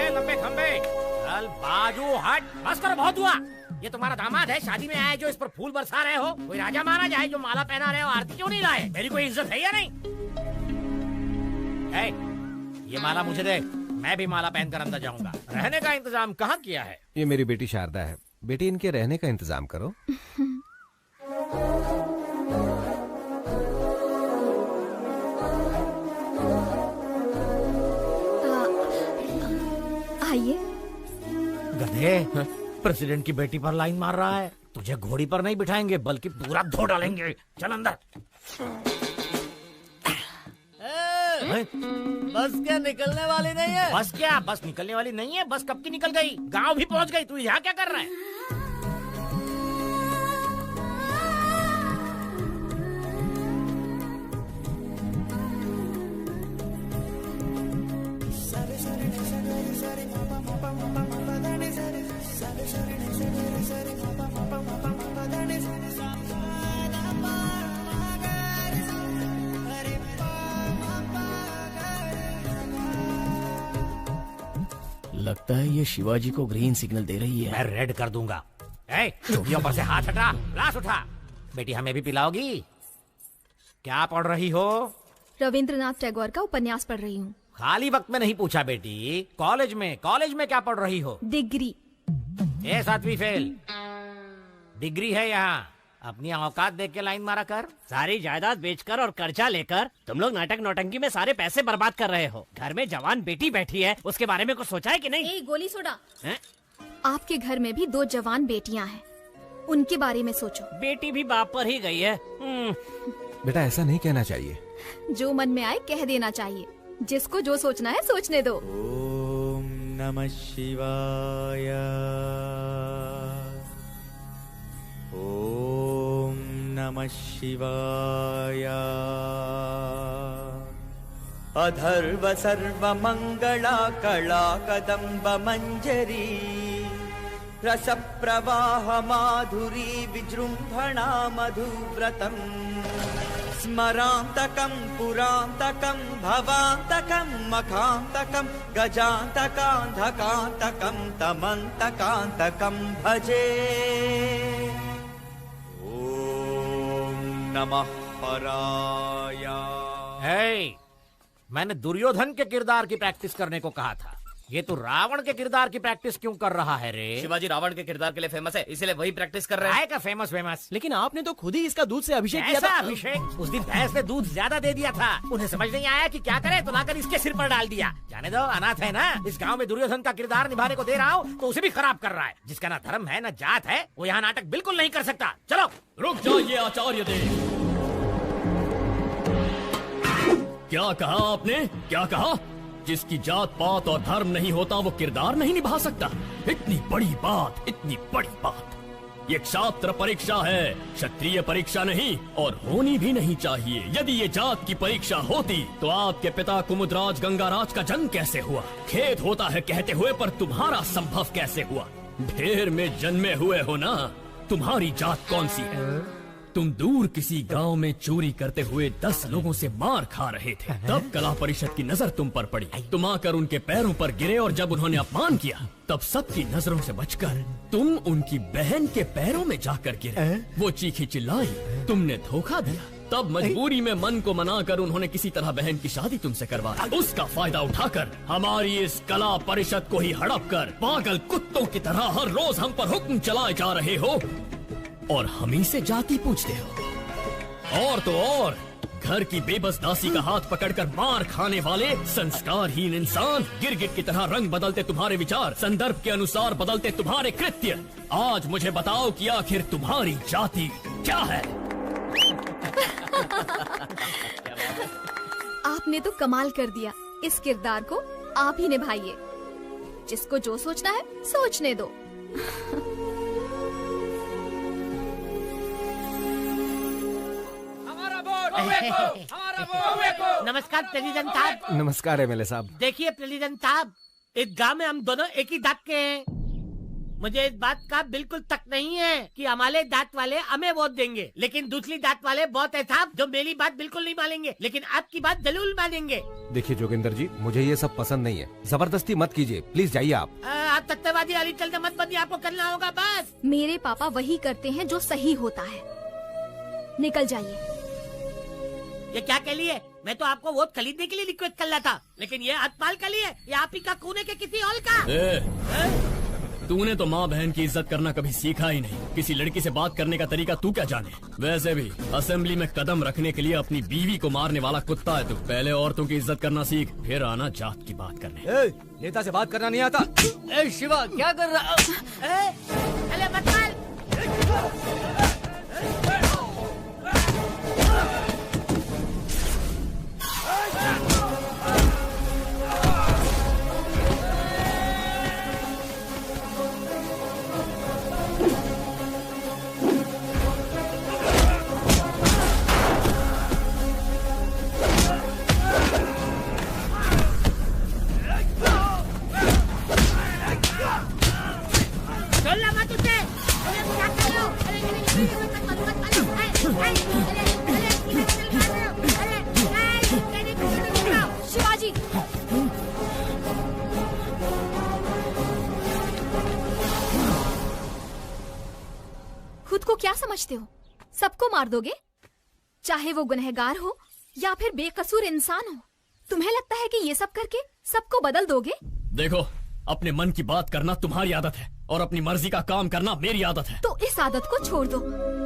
लंबे खंबे चल बाजू हट, बस करो, बहुत हुआ। ये तुम्हारा दामाद है, शादी में आए जो इस पर फूल बरसा रहे हो? कोई राजा महाराज आए जो माला पहना रहे हो, आरती क्यों नहीं लाए? मेरी कोई इज्जत है या नहीं? ये माला मुझे दे, मैं भी माला पहनकर अंदर जाऊंगा। रहने का इंतजाम कहाँ किया है? ये मेरी बेटी शारदा है, बेटी इनके रहने का इंतजाम करो। आइए। गधे, प्रेसिडेंट की बेटी पर लाइन मार रहा है। तुझे घोड़ी पर नहीं बिठाएंगे बल्कि पूरा धो डालेंगे। चल अंदर। बस क्या निकलने वाली नहीं है? बस क्या? बस निकलने वाली नहीं है? बस कब की निकल गई, गांव भी पहुंच गई। तू यहाँ क्या कर रहा है? लगता है ये शिवाजी को ग्रीन सिग्नल दे रही है। मैं रेड कर दूंगा। चूड़ियों पर से हाथ हटा, ग्लास उठा। बेटी हमें भी पिलाओगी? क्या पढ़ रही हो? रविंद्रनाथ टैगोर का उपन्यास पढ़ रही हूँ। खाली वक्त में नहीं पूछा बेटी, कॉलेज में क्या पढ़ रही हो? डिग्री। 7वीं फेल। डिग्री है यहाँ, अपनी औकात देख के लाइन मारा कर। सारी जायदाद बेचकर और कर्जा लेकर तुम लोग नाटक नौटंकी में सारे पैसे बर्बाद कर रहे हो। घर में जवान बेटी बैठी है, उसके बारे में कुछ सोचा है कि नहीं? गोली सोडा। आपके घर में भी 2 जवान बेटियां हैं, उनके बारे में सोचो। बेटी भी बाप पर ही गई है। बेटा ऐसा नहीं कहना चाहिए। जो मन में आए कह देना चाहिए। जिसको जो सोचना है सोचने दो। ओम नमः शिवाय। ओम नमः शिवाय। अधर्व सर्व मंगला कला कदम्ब मंजरी, रस प्रवाह माधुरी विजृंभणा मधुव्रतम, स्मरांतकं पुरांतकं भवांतकं मखांतकं गजांतकांधकांतकं तमंतकांतकं भजे। ओम नमः पराय। मैंने दुर्योधन के किरदार की प्रैक्टिस करने को कहा था, ये तो रावण के किरदार की प्रैक्टिस क्यों कर रहा है रे? शिवाजी रावण के किरदार के लिए फेमस है, इसलिए वही प्रैक्टिस कर रहे हैं। का फेमस। लेकिन आपने तो खुद ही इसका दूध से अभिषेक किया था। अभिषेक? उस दिन भैंस ने दूध ज्यादा दे दिया था, उन्हें समझ नहीं आया कि क्या करे तो लाकर इसके सिर पर डाल दिया। जाने दो, अनाथ है ना। इस गाँव में दुर्योधन का किरदार निभाने को दे रहा हूँ तो उसे भी खराब कर रहा है। जिसका ना धर्म है ना जात है, वो यहाँ नाटक बिल्कुल नहीं कर सकता। चलो। रुक जाइए आचार्य देव। क्या कहा आपने? क्या कहा? जिसकी जात पात और धर्म नहीं होता वो किरदार नहीं निभा सकता? इतनी बड़ी बात, इतनी बड़ी बात। ये क्षात्र परीक्षा है, क्षत्रिय परीक्षा नहीं, और होनी भी नहीं चाहिए। यदि ये जात की परीक्षा होती तो आपके पिता कुमुदराज गंगाराज का जन्म कैसे हुआ? खेद होता है कहते हुए, पर तुम्हारा संभव कैसे हुआ? ढेर में जन्मे हुए हो ना। तुम्हारी जात कौन सी है? तुम दूर किसी गांव में चोरी करते हुए 10 लोगों से मार खा रहे थे, तब कला परिषद की नजर तुम पर पड़ी। तुम आकर उनके पैरों पर गिरे और जब उन्होंने अपमान किया तब सबकी नजरों से बचकर तुम उनकी बहन के पैरों में जाकर गिरे। वो चीखी चिल्लाई, तुमने धोखा दिया। तब मजबूरी में मन को मनाकर उन्होंने किसी तरह बहन की शादी तुमसे करवा। उसका फायदा उठाकर हमारी इस कला परिषद को ही हड़प कर पागल कुत्तों की तरह हर रोज हम पर हुक्म चलाए जा रहे हो और हम ही से जाति पूछते हो। और तो और घर की बेबस दासी का हाथ पकड़कर मार खाने वाले संस्कारहीन इंसान, गिरगिट की तरह रंग बदलते तुम्हारे विचार, संदर्भ के अनुसार बदलते तुम्हारे कृत्य। आज मुझे बताओ कि आखिर तुम्हारी जाति क्या है? आपने तो कमाल कर दिया। इस किरदार को आप ही निभाइए। जिसको जो सोचना है सोचने दो। नमस्कार प्रेसिडेंट साहब। नमस्कार एमएलए साहब। देखिए प्रेसिडेंट साहब, इस गांव में हम दोनों एक ही जात के हैं। मुझे इस बात का बिल्कुल तक नहीं है कि हमारे दांत वाले हमें वोट देंगे, लेकिन दूसरी दांत वाले बहुत है साहब जो मेरी बात बिल्कुल नहीं मानेंगे, लेकिन आपकी बात जरूर मानेंगे। देखिए जोगिंदर जी, मुझे ये सब पसंद नहीं है, जबरदस्ती मत कीजिए, प्लीज जाइए आप। आप सत्यवादी अली चलते मत बनिए, आपको करना होगा बस। मेरे पापा वही करते हैं जो सही होता है। निकल जाइए। ये क्या के लिए? मैं तो आपको वोट खरीदने के लिए रिक्वेस्ट कर रहा था, लेकिन ये हथपाल के लिए या आप ही का खूने के किसी और का? तूने तो माँ बहन की इज्जत करना कभी सीखा ही नहीं। किसी लड़की से बात करने का तरीका तू क्या जाने? वैसे भी असेंबली में कदम रखने के लिए अपनी बीवी को मारने वाला कुत्ता है तू। पहले औरतों की इज्जत करना सीख, फिर आना जात की बात करने। नेता से बात करना नहीं आता। शिवा क्या कर रहा? अरे मत मार। शिवाजी, खुद को क्या समझते हो? सबको मार दोगे, चाहे वो गुनहगार हो या फिर बेकसूर इंसान हो। तुम्हें लगता है कि ये सब करके सबको बदल दोगे? देखो, अपने मन की बात करना तुम्हारी आदत है और अपनी मर्जी का काम करना मेरी आदत है। तो इस आदत को छोड़ दो।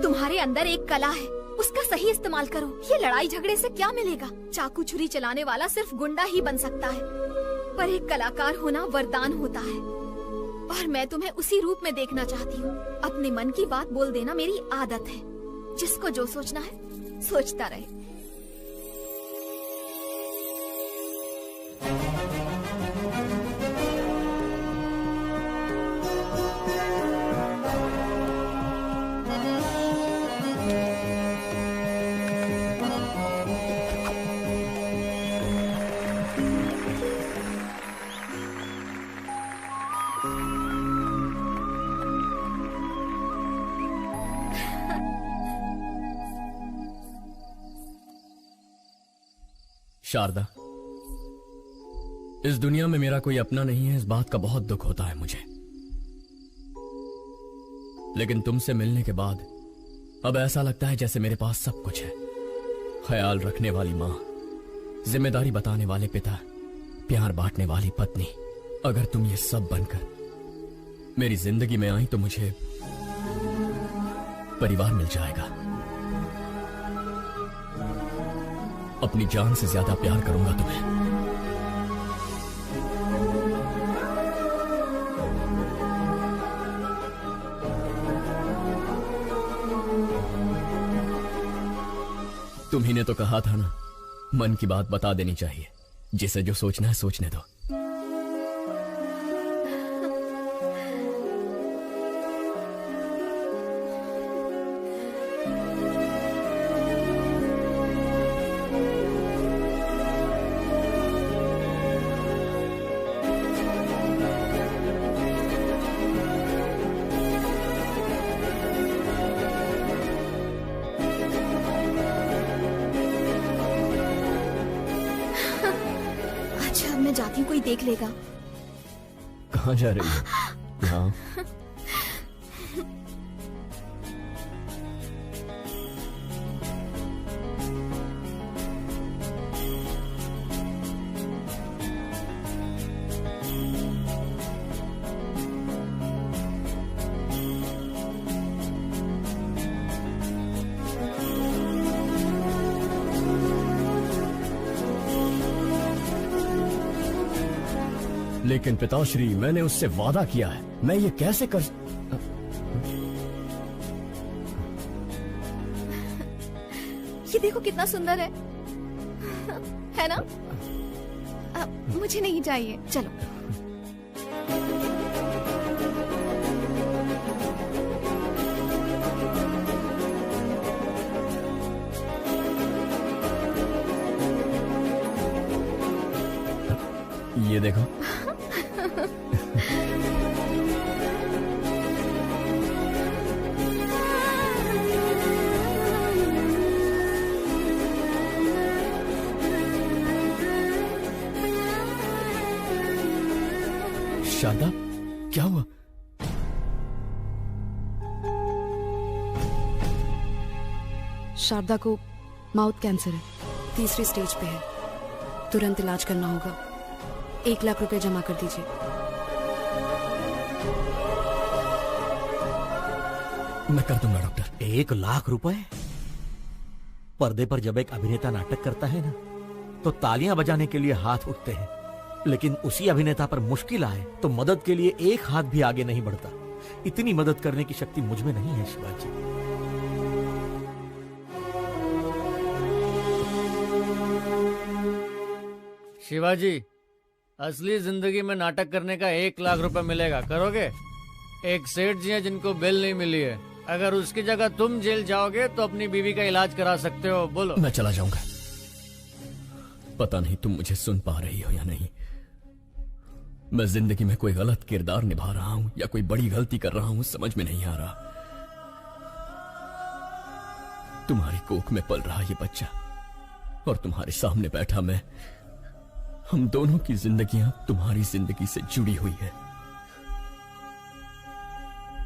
तुम्हारे अंदर एक कला है, उसका सही इस्तेमाल करो। ये लड़ाई झगड़े से क्या मिलेगा? चाकू छुरी चलाने वाला सिर्फ गुंडा ही बन सकता है, पर एक कलाकार होना वरदान होता है। और मैं तुम्हें उसी रूप में देखना चाहती हूँ। अपने मन की बात बोल देना मेरी आदत है। जिसको जो सोचना है सोचता रहे। शारदा, इस दुनिया में मेरा कोई अपना नहीं है, इस बात का बहुत दुख होता है मुझे। लेकिन तुमसे मिलने के बाद अब ऐसा लगता है जैसे मेरे पास सब कुछ है। ख्याल रखने वाली माँ, जिम्मेदारी बताने वाले पिता, प्यार बांटने वाली पत्नी। अगर तुम ये सब बनकर मेरी जिंदगी में आई तो मुझे परिवार मिल जाएगा। अपनी जान से ज्यादा प्यार करूंगा तुम्हें। तुम्ही ने तो कहा था ना, मन की बात बता देनी चाहिए। जिसे जो सोचना है सोचने दो। जाती हूँ, कोई देख लेगा। कहाँ जा रही है? यहाँ। लेकिन पिताश्री, मैंने उससे वादा किया है, मैं ये कैसे कर। ये देखो कितना सुंदर है ना? मुझे नहीं चाहिए, चलो। ये देखो। शारदा, क्या हुआ? शारदा को माउथ कैंसर है, 3री स्टेज पे है। तुरंत इलाज करना होगा। 1 लाख रुपए जमा कर दीजिए। मैं कर दूंगा डॉक्टर। 1 लाख रुपए? पर्दे पर जब एक अभिनेता नाटक करता है ना, तो तालियां बजाने के लिए हाथ उठते हैं, लेकिन उसी अभिनेता पर मुश्किल आए तो मदद के लिए एक हाथ भी आगे नहीं बढ़ता। इतनी मदद करने की शक्ति मुझ में नहीं है शिवाजी। शिवाजी, असली जिंदगी में नाटक करने का 1 लाख रुपए मिलेगा, करोगे? एक सेठ जी हैं जिनको बेल नहीं मिली है, अगर उसकी जगह तुम जेल जाओगे तो अपनी बीवी का इलाज करा सकते हो। बोलो। मैं चला जाऊंगा। पता नहीं तुम मुझे सुन पा रही हो या नहीं। मैं जिंदगी में कोई गलत किरदार निभा रहा हूं या कोई बड़ी गलती कर रहा हूं, समझ में नहीं आ रहा। तुम्हारी कोख में पल रहा ये बच्चा और तुम्हारे सामने बैठा मैं, हम दोनों की जिंदगियां तुम्हारी जिंदगी से जुड़ी हुई है।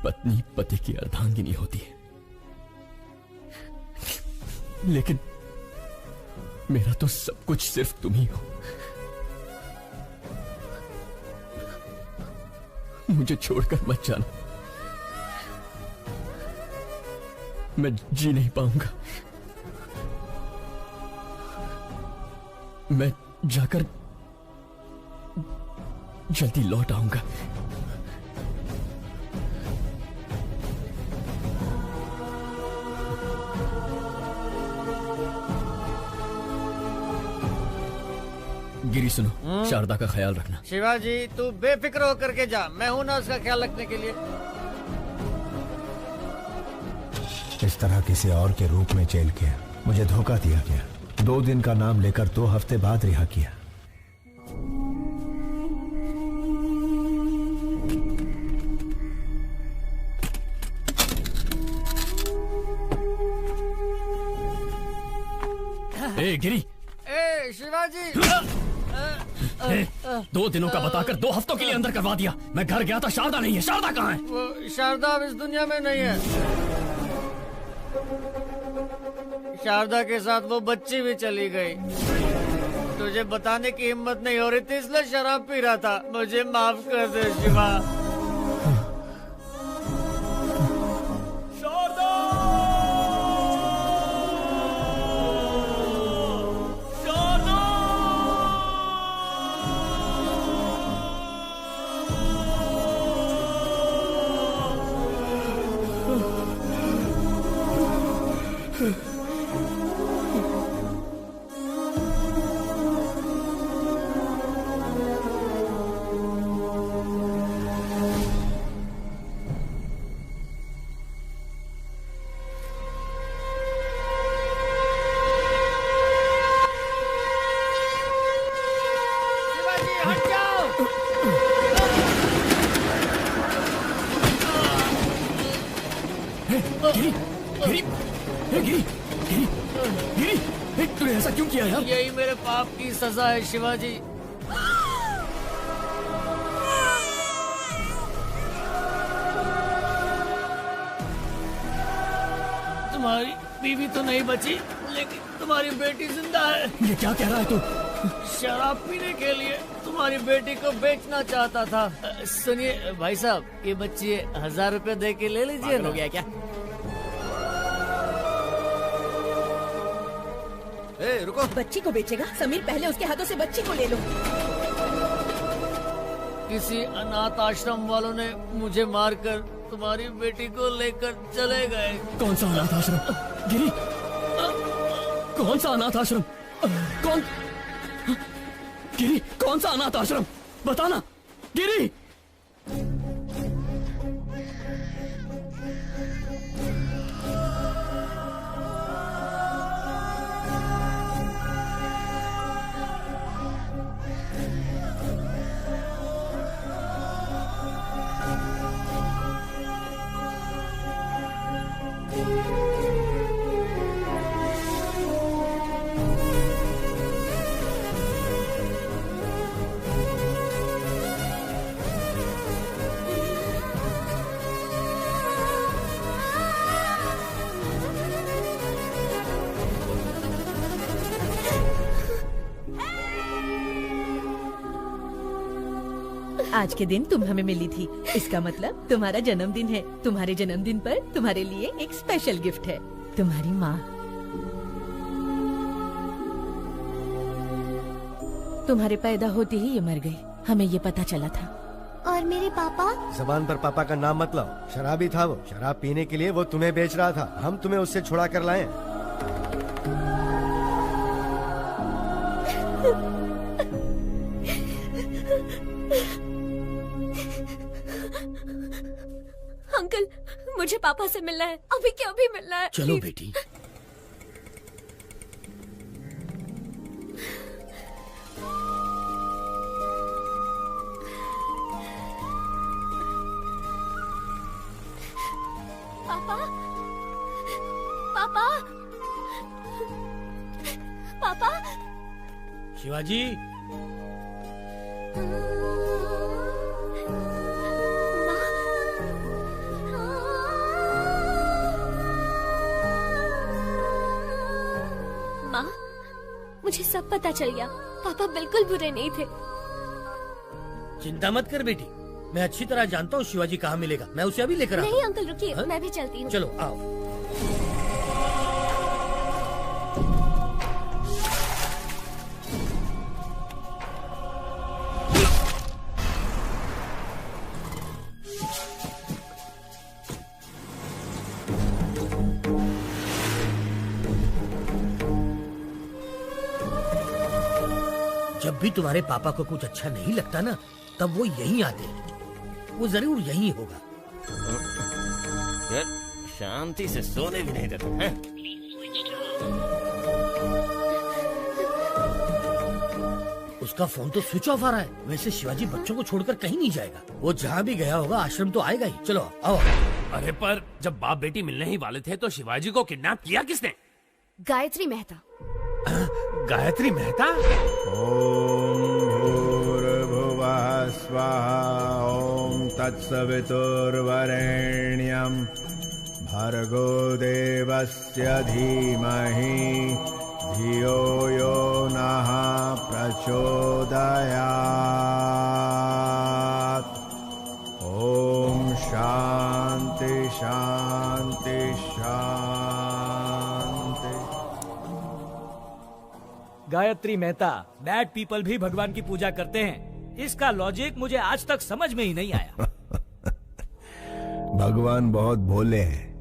पत्नी पति की अर्धांगिनी होती है, लेकिन मेरा तो सब कुछ सिर्फ तुम ही हो। मुझे छोड़कर मत जाना, मैं जी नहीं पाऊंगा। मैं जाकर जल्दी लौट आऊंगा। गिरी सुनो, शारदा का ख्याल रखना। शिवाजी, तू बेफिक्र होकर के जा, मैं हूं ना उसका ख्याल रखने के लिए। इस तरह किसी और के रूप में जेल किया, मुझे धोखा दिया गया। 2 दिन का नाम लेकर 2 हफ्ते बाद रिहा किया। ए गिरी, ए शिवाजी, 2 दिनों का बताकर 2 हफ्तों के लिए अंदर करवा दिया। मैं घर गया था, शारदा नहीं है। शारदा कहाँ है? वो शारदा अब इस दुनिया में नहीं है। शारदा के साथ वो बच्ची भी चली गई। तुझे बताने की हिम्मत नहीं हो रही थी, इसलिए शराब पी रहा था। मुझे माफ कर दे शिवा। तूने ऐसा क्यों किया यार? यही मेरे पाप की सजा है शिवाजी। तुम्हारी बीवी तो नहीं बची, लेकिन तुम्हारी बेटी जिंदा है। ये क्या कह रहा है तू? शराब पीने के लिए तुम्हारी बेटी को बेचना चाहता था। सुनिए भाई साहब, ये बच्ची 1000 रुपए दे के ले लीजिए। हो गया क्या? रुको। बच्ची को बेचेगा? समीर, पहले उसके हाथों से बच्ची को ले लो। किसी अनाथ आश्रम वालों ने मुझे मारकर तुम्हारी बेटी को लेकर चले गए। कौन सा अनाथ आश्रम? गिरी, कौन सा अनाथ आश्रम? कौन? गिरी, कौन सा अनाथ आश्रम? बताना गिरी। आज के दिन तुम हमें मिली थी, इसका मतलब तुम्हारा जन्मदिन है। तुम्हारे जन्मदिन पर तुम्हारे लिए एक स्पेशल गिफ्ट है, तुम्हारी माँ। तुम्हारे पैदा होते ही ये मर गई, हमें ये पता चला था। और मेरे पापा? जबान पर पापा का नाम मत लाओ, शराबी था वो। शराब पीने के लिए वो तुम्हें बेच रहा था, हम तुम्हें उससे छुड़ा कर लाए। अंकल, मुझे पापा से मिलना है, अभी के अभी मिलना है। चलो बेटी। पापा, पापा, पापा। शिवाजी, माँ, मुझे सब पता चल गया। पापा बिल्कुल बुरे नहीं थे। चिंता मत कर बेटी, मैं अच्छी तरह जानता हूँ शिवाजी कहाँ मिलेगा। मैं उसे अभी लेकर आता हूँ। नहीं अंकल रुकिए, मैं भी चलती हूँ। चलो आओ। जब भी तुम्हारे पापा को कुछ अच्छा नहीं लगता ना, तब वो यहीं आते हैं। वो जरूर यहीं होगा। यार शांति से सोने भी नहीं देते हैं। उसका फोन तो स्विच ऑफ आ रहा है। वैसे शिवाजी बच्चों को छोड़कर कहीं नहीं जाएगा। वो जहाँ भी गया होगा आश्रम तो आएगा ही। चलो आओ। अरे पर जब बाप बेटी मिलने ही वाले थे तो शिवाजी को किडनैप किया किसने? गायत्री मेहता। गायत्री मेहता? ओम भूर्भुवः स्वाहा ओम तत्सवितुर्वरेण्यं भर्गो देवस्य धीमहि धियो यो नः प्रचोदयात्। ओम शांति शांति शांति। गायत्री मेहता, बैड पीपल भी भगवान की पूजा करते हैं। इसका लॉजिक मुझे आज तक समझ में ही नहीं आया। भगवान बहुत भोले हैं,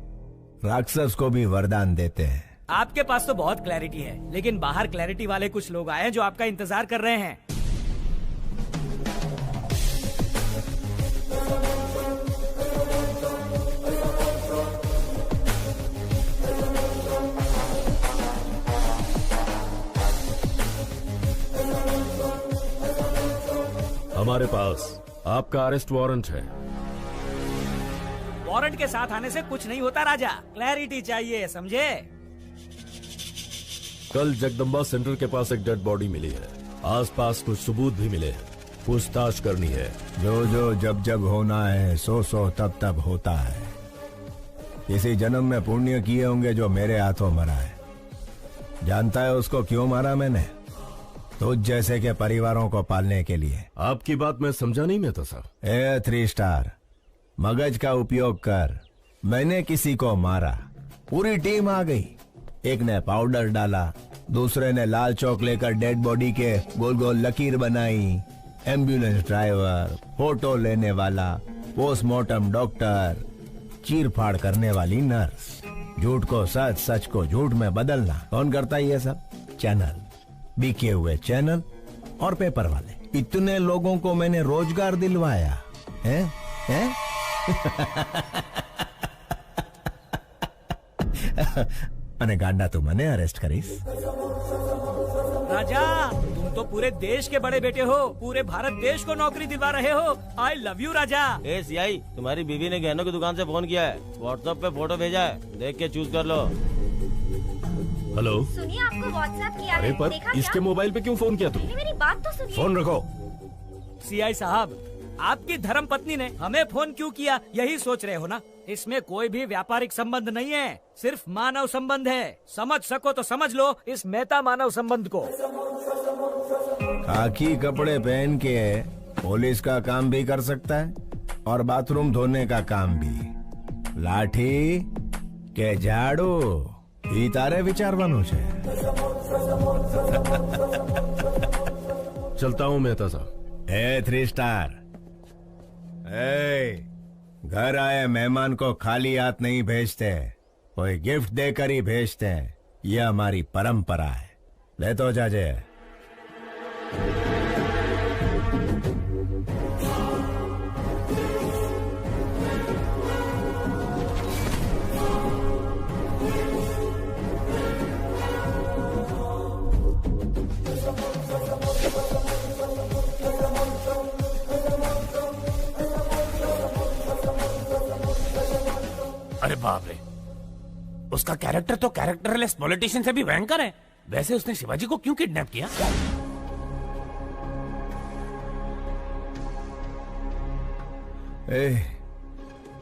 राक्षस को भी वरदान देते हैं। आपके पास तो बहुत क्लैरिटी है, लेकिन बाहर क्लैरिटी वाले कुछ लोग आए हैं जो आपका इंतजार कर रहे हैं। हमारे पास आपका अरेस्ट वारंट है। वारंट के साथ आने से कुछ नहीं होता राजा, क्लैरिटी चाहिए, समझे? कल जगदम्बा सेंटर के पास एक डेड बॉडी मिली है। आसपास कुछ सबूत भी मिले हैं, पूछताछ करनी है। जो जो जब जब होना है, सो सो तब तब होता है। इसी जन्म में पुण्य किए होंगे जो मेरे हाथों मरा है। जानता है उसको क्यों मारा मैंने? तुझ जैसे के परिवारों को पालने के लिए। आपकी बात मैं समझा नहीं मैं तो सर। 3 स्टार, मगज का उपयोग कर। मैंने किसी को मारा, पूरी टीम आ गई। एक ने पाउडर डाला, दूसरे ने लाल चौक लेकर डेड बॉडी के गोल गोल लकीर बनाई। एम्बुलेंस ड्राइवर, फोटो लेने वाला, पोस्टमार्टम डॉक्टर, चीर फाड़ करने वाली नर्स। झूठ को सच, सच को झूठ में बदलना कौन करता है ये सब? चैनल, बिके हुए चैनल और पेपर वाले। इतने लोगों को मैंने रोजगार दिलवाया है? અને ગાંડા તું મને અરેસ્ટ કરીશ? राजा, तुम तो पूरे देश के बड़े बेटे हो, पूरे भारत देश को नौकरी दिलवा रहे हो। आई love you Raja. A CI, तुम्हारी बीवी ने गहनों की दुकान से फोन किया है, व्हाट्सएप पे फोटो भेजा है, देख के चूज कर लो। हेलो, सुनिए, आपको व्हाट्सएप किया अरे है, पर देखा इसके क्या? मोबाइल पे क्यों फोन किया तुमने? मेरी बात तो सुनिए। फोन रखो। सीआई साहब, आपकी धर्म पत्नी ने हमें फोन क्यों किया, यही सोच रहे हो ना? इसमें कोई भी व्यापारिक संबंध नहीं है, सिर्फ मानव संबंध है। समझ सको तो समझ लो इस मेहता मानव संबंध को। खाकी कपड़े पहन के पुलिस का काम भी कर सकता है और बाथरूम धोने का काम भी। लाठी के झाड़ू ई तारे विचारवानो छे। चलता हूँ मेहता साहब। 3 स्टार, घर आए मेहमान को खाली हाथ नहीं भेजते, कोई गिफ्ट देकर ही भेजते हैं। यह हमारी परंपरा है। ले तो जाजे। अरे बाप रे, उसका कैरेक्टर तो कैरेक्टरलेस पॉलिटिशियन से भी भयंकर है। वैसे उसने शिवाजी को क्यों किडनैप किया?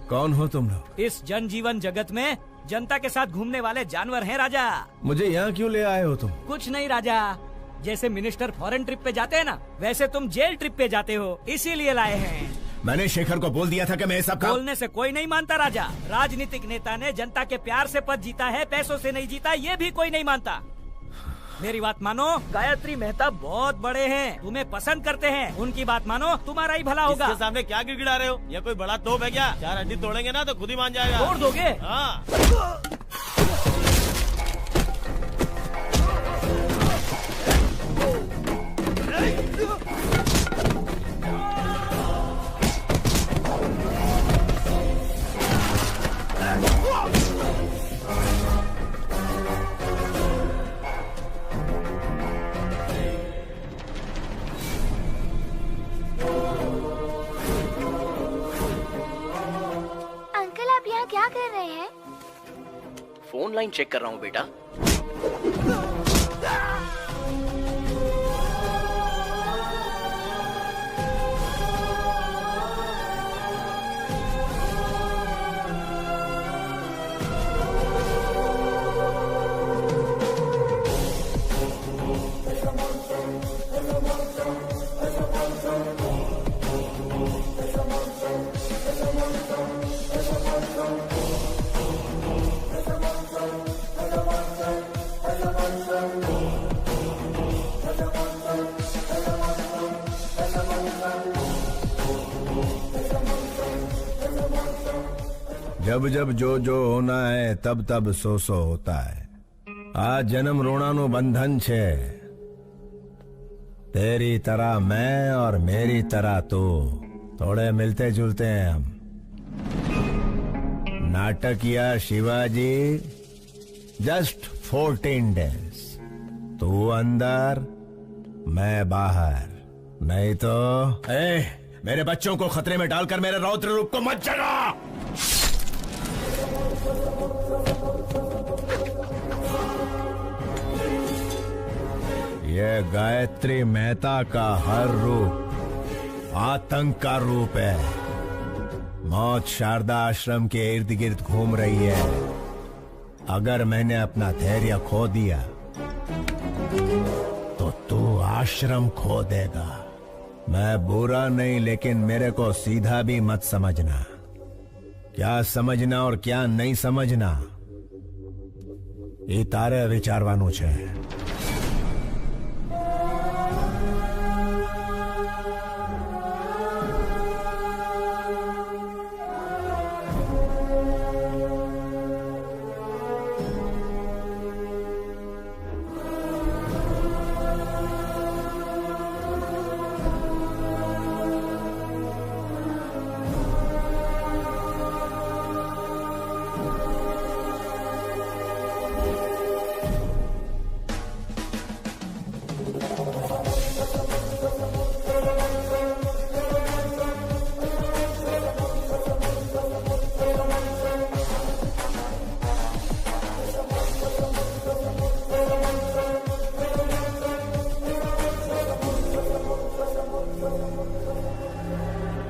कौन हो तुम लोग? इस जनजीवन जगत में जनता के साथ घूमने वाले जानवर हैं राजा। मुझे यहाँ क्यों ले आए हो तुम? कुछ नहीं राजा, जैसे मिनिस्टर फॉरेन ट्रिप पे जाते हैं ना, वैसे तुम जेल ट्रिप पे जाते हो, इसीलिए लाए हैं। मैंने शेखर को बोल दिया था कि मैं सब बोलने से कोई नहीं मानता राजा। राजनीतिक नेता ने जनता के प्यार से पद जीता है, पैसों से नहीं जीता, ये भी कोई नहीं मानता। मेरी बात मानो, गायत्री मेहता बहुत बड़े हैं, तुम्हें पसंद करते हैं, उनकी बात मानो, तुम्हारा ही भला होगा। इसके सामने क्या गिड़गिड़ा रहे हो? ये कोई बड़ा तोप है क्या? 4 हड्डी तोड़ेंगे ना तो खुद ही मान जाएगा। तोड़ दोगे? हाँ। क्या कर रहे हैं? फोन लाइन चेक कर रहा हूँ बेटा। जब जब जो होना है तब तब सो होता है। आज जन्म रोणानु बंधन छे। तेरी तरह मैं और मेरी तरह तू, थोड़े मिलते जुलते हैं हम। नाटकिया शिवाजी जस्ट 14 डेज, तू अंदर मैं बाहर, नहीं तो मेरे बच्चों को खतरे में डालकर मेरे रौद्र रूप को मत जगा। ये गायत्री मेहता का हर रूप आतंक का रूप है। मौत शारदा आश्रम के इर्द गिर्द घूम रही है। अगर मैंने अपना धैर्य खो दिया तो तू आश्रम खो देगा। मैं बुरा नहीं, लेकिन मेरे को सीधा भी मत समझना। क्या समझना और क्या नहीं समझना ये तारे विचारवानु छे।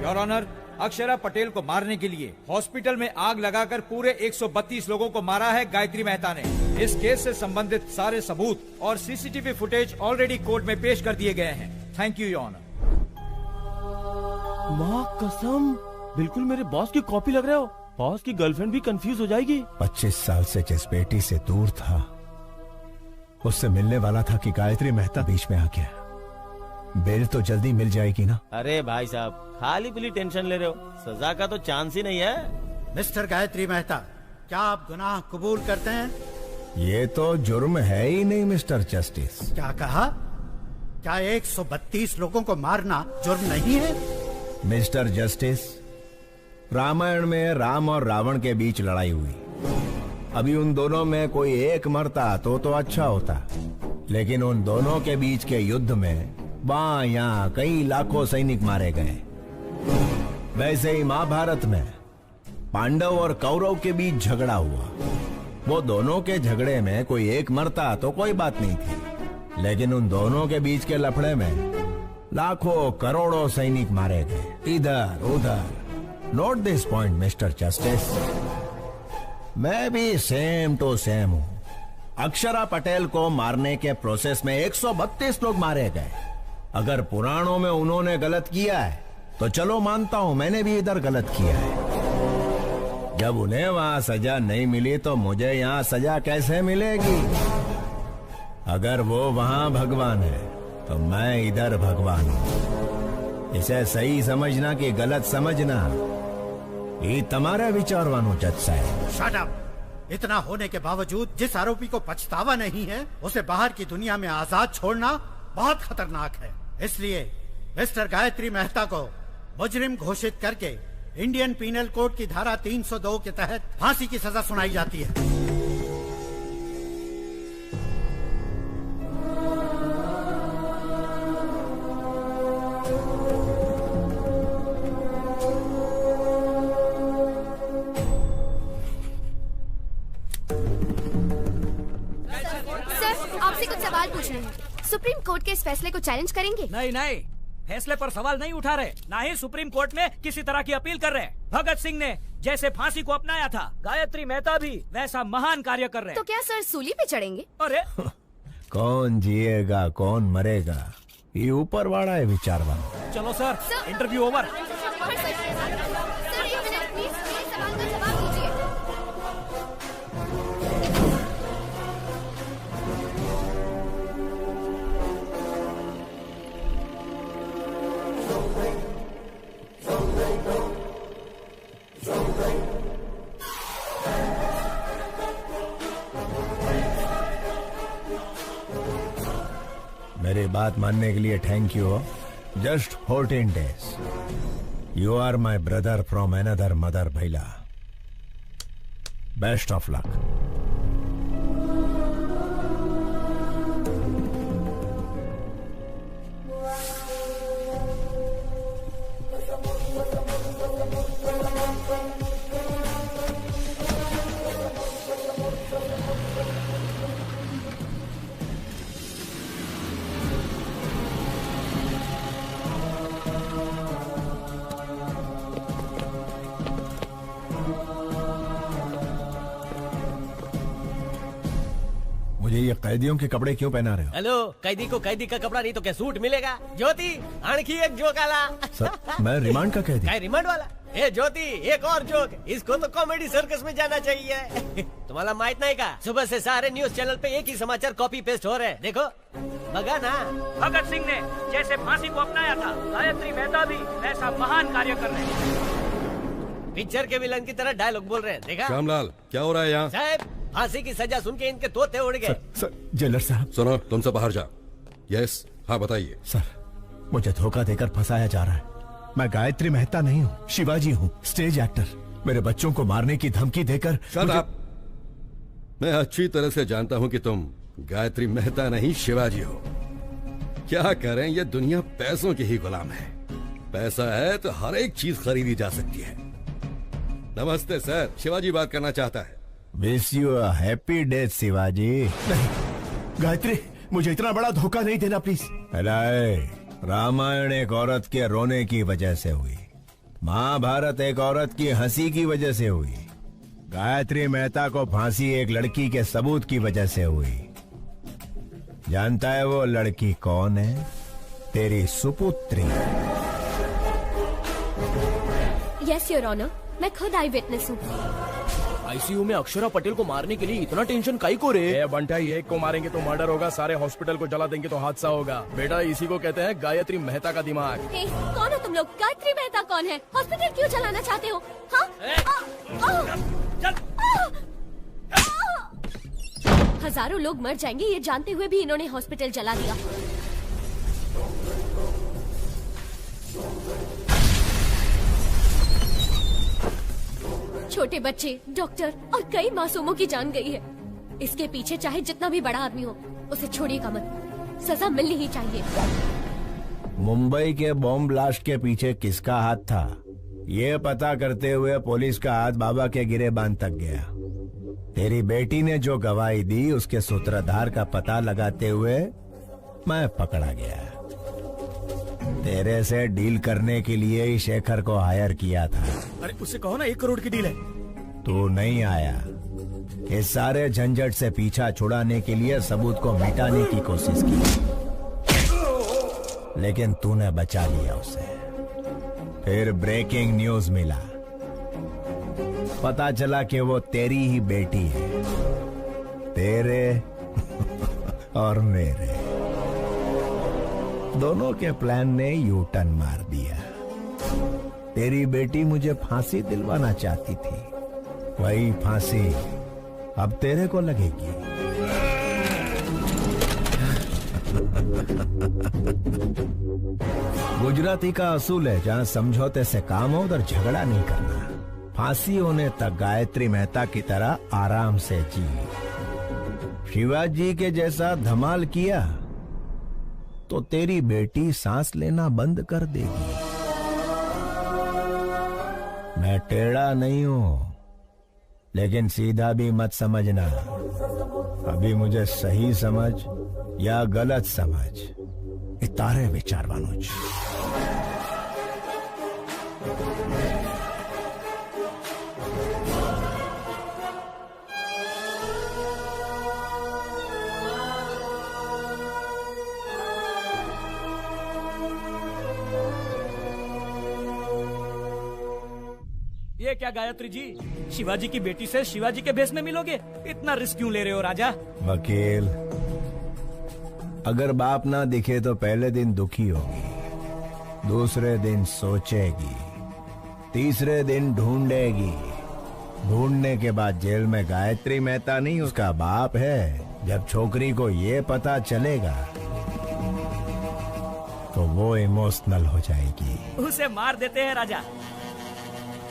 योर ऑनर, अक्षरा पटेल को मारने के लिए हॉस्पिटल में आग लगाकर पूरे 132 लोगों को मारा है गायत्री मेहता ने। इस केस से संबंधित सारे सबूत और सीसीटीवी फुटेज ऑलरेडी कोर्ट में पेश कर दिए गए हैं। Thank you your honour. माँ कसम, बिल्कुल मेरे बॉस की कॉपी लग रहे हो। बॉस की गर्लफ्रेंड भी कंफ्यूज हो जाएगी। 25 साल से जिस बेटी से दूर था, उससे मिलने वाला था कि गायत्री मेहता बीच में आ गया। बेल तो जल्दी मिल जाएगी ना। अरे भाई साहब, खाली पीली टेंशन ले रहे हो, सजा का तो चांस ही नहीं है। मिस्टर गायत्री मेहता, क्या आप गुनाह कबूल करते हैं? ये तो जुर्म है ही नहीं मिस्टर जस्टिस। क्या कहा? क्या 132 लोगों को मारना जुर्म नहीं है? मिस्टर जस्टिस, रामायण में राम और रावण के बीच लड़ाई हुई। अभी उन दोनों में कोई एक मरता तो अच्छा होता, लेकिन उन दोनों के बीच के युद्ध में वहां यहाँ कई लाखों सैनिक मारे गए। वैसे ही महाभारत में पांडव और कौरव के बीच झगड़ा हुआ। वो दोनों के झगड़े में कोई एक मरता तो कोई बात नहीं थी, लेकिन उन दोनों के बीच के लफड़े में लाखों करोड़ों सैनिक मारे गए, इधर उधर। Note this point mister justice. मैं भी सेम टू सेम हूँ। अक्षरा पटेल को मारने के प्रोसेस में 132 लोग मारे गए। अगर पुराणों में उन्होंने गलत किया है तो चलो मानता हूं मैंने भी इधर गलत किया है। जब उन्हें वहां सजा नहीं मिली तो मुझे यहाँ सजा कैसे मिलेगी? अगर वो वहां भगवान है तो मैं इधर भगवान हूं। इसे सही समझना कि गलत समझना ये तुम्हारा विचारवानो जज साहब। Shut up! इतना होने के बावजूद जिस आरोपी को पछतावा नहीं है, उसे बाहर की दुनिया में आजाद छोड़ना बहुत खतरनाक है। इसलिए मिस्टर गायत्री मेहता को मुजरिम घोषित करके इंडियन पीनल कोड की धारा 302 के तहत फांसी की सजा सुनाई जाती है। सर, आपसे कुछ सवाल पूछने हैं। सुप्रीम कोर्ट के इस फैसले को चैलेंज करेंगे? नहीं नहीं, फैसले पर सवाल नहीं उठा रहे, ना ही सुप्रीम कोर्ट में किसी तरह की अपील कर रहे। भगत सिंह ने जैसे फांसी को अपनाया था, गायत्री मेहता भी वैसा महान कार्य कर रहे। तो क्या सर सूली पे चढ़ेंगे? अरे कौन जिएगा कौन मरेगा ये ऊपर वाला है विचारवान। चलो सर, इंटरव्यू ओवर। मेरी बात मानने के लिए thank you. Just 14 days। You are my brother from another mother भैला। Best of luck. मुझे ये कैदियों के कपड़े क्यों पहना रहे हो? हेलो, कैदी को कैदी का कपड़ा नहीं तो क्या सूट मिलेगा? ज्योति, आणखी एक जोक आला। सर, मैं रिमांड का कैदी। क्या रिमांड वाला? ए ज्योति, एक और जोक। इसको तो कॉमेडी सर्कस में जाना चाहिए। तुम्हाला माहित नहीं का? सुबह से सारे न्यूज चैनल पे एक ही समाचार कॉपी पेस्ट हो रहे हैं। देखो, बगा ना। भगत सिंह ने जैसे फांसी को अपनाया था, गायत्री मेहता भी वैसा महान कार्य कर रहे हैं। पिक्चर के विलन की तरह डायलॉग बोल रहे हैं। देखा? श्यामलाल, क्या हो रहा है यहाँ? साहब, फांसी की सजा सुन के इनके तोते उड़ गए। सर, जेलर साहब। सुनो, तुम सब बाहर जाओ। यस, हाँ बताइए। सर, मुझे धोखा देकर फंसाया जा रहा है। मैं गायत्री मेहता नहीं हूँ, शिवाजी हूँ, स्टेज एक्टर। मेरे बच्चों को मारने की धमकी देकर शट अप। मैं अच्छी तरह से जानता हूँ कि तुम गायत्री मेहता नहीं शिवाजी हो। क्या करें, ये दुनिया पैसों की ही गुलाम है। पैसा है तो हर एक चीज खरीदी जा सकती है। नमस्ते सर, शिवाजी बात करना चाहता है। Wish you a happy death Shivaji. नहीं गायत्री, मुझे इतना बड़ा धोखा नहीं देना प्लीज। रामायण एक औरत के रोने की वजह से हुई, महाभारत एक औरत की हंसी की वजह से हुई, गायत्री मेहता को फांसी एक लड़की के सबूत की वजह से हुई। जानता है वो लड़की कौन है? तेरी सुपुत्री। यस योर ऑनर, मैं खुद आई विटनेस हूँ। आईसीयू में अक्षरा पटेल को मारने के लिए इतना टेंशन काई को रे? बंटाई, एक को मारेंगे तो मर्डर होगा, सारे हॉस्पिटल को जला देंगे तो हादसा होगा। बेटा इसी को कहते हैं गायत्री मेहता का दिमाग। कौन हो तुम लोग? गायत्री मेहता कौन है? हॉस्पिटल क्यों चलाना चाहते हो? हाँ? हजारों लोग मर जाएंगे ये जानते हुए भी इन्होंने हॉस्पिटल जला दिया। छोटे बच्चे, डॉक्टर और कई मासूमों की जान गई है। इसके पीछे चाहे जितना भी बड़ा आदमी हो, उसे छोड़िएगा मत। सजा मिलनी ही चाहिए। मुंबई के बॉम्ब ब्लास्ट के पीछे किसका हाथ था, ये पता करते हुए पुलिस का हाथ बाबा के गिरेबान तक गया। तेरी बेटी ने जो गवाही दी उसके सूत्रधार का पता लगाते हुए मैं पकड़ा गया। तेरे से डील करने के लिए ही शेखर को हायर किया था। अरे उससे कहो ना 1 करोड़ की डील है। तू नहीं आया। इस सारे झंझट से पीछा छुड़ाने के लिए सबूत को मिटाने की कोशिश की, लेकिन तूने बचा लिया उसे। फिर ब्रेकिंग न्यूज मिला, पता चला कि वो तेरी ही बेटी है, तेरे और मेरे दोनों के प्लान ने यू टर्न मार दिया। तेरी बेटी मुझे फांसी दिलवाना चाहती थी, वही फांसी अब तेरे को लगेगी। गुजराती का असूल है, जहाँ समझौते से काम हो उधर झगड़ा नहीं करना। फांसी होने तक गायत्री मेहता की तरह आराम से जी। शिवाजी के जैसा धमाल किया तो तेरी बेटी सांस लेना बंद कर देगी। मैं टेढ़ा नहीं हूं, लेकिन सीधा भी मत समझना। अभी मुझे सही समझ या गलत समझ, ये तारे विचार वानुज। ये क्या गायत्री जी, शिवाजी की बेटी से शिवाजी के भेष में मिलोगे? इतना रिस्क क्यों ले रहे हो राजा? वकील, अगर बाप ना दिखे तो पहले दिन दुखी होगी, दूसरे दिन सोचेगी, तीसरे दिन ढूंढेगी, ढूंढने के बाद जेल में गायत्री मेहता नहीं उसका बाप है। जब छोकरी को ये पता चलेगा तो वो इमोशनल हो जाएगी। उसे मार देते हैं राजा।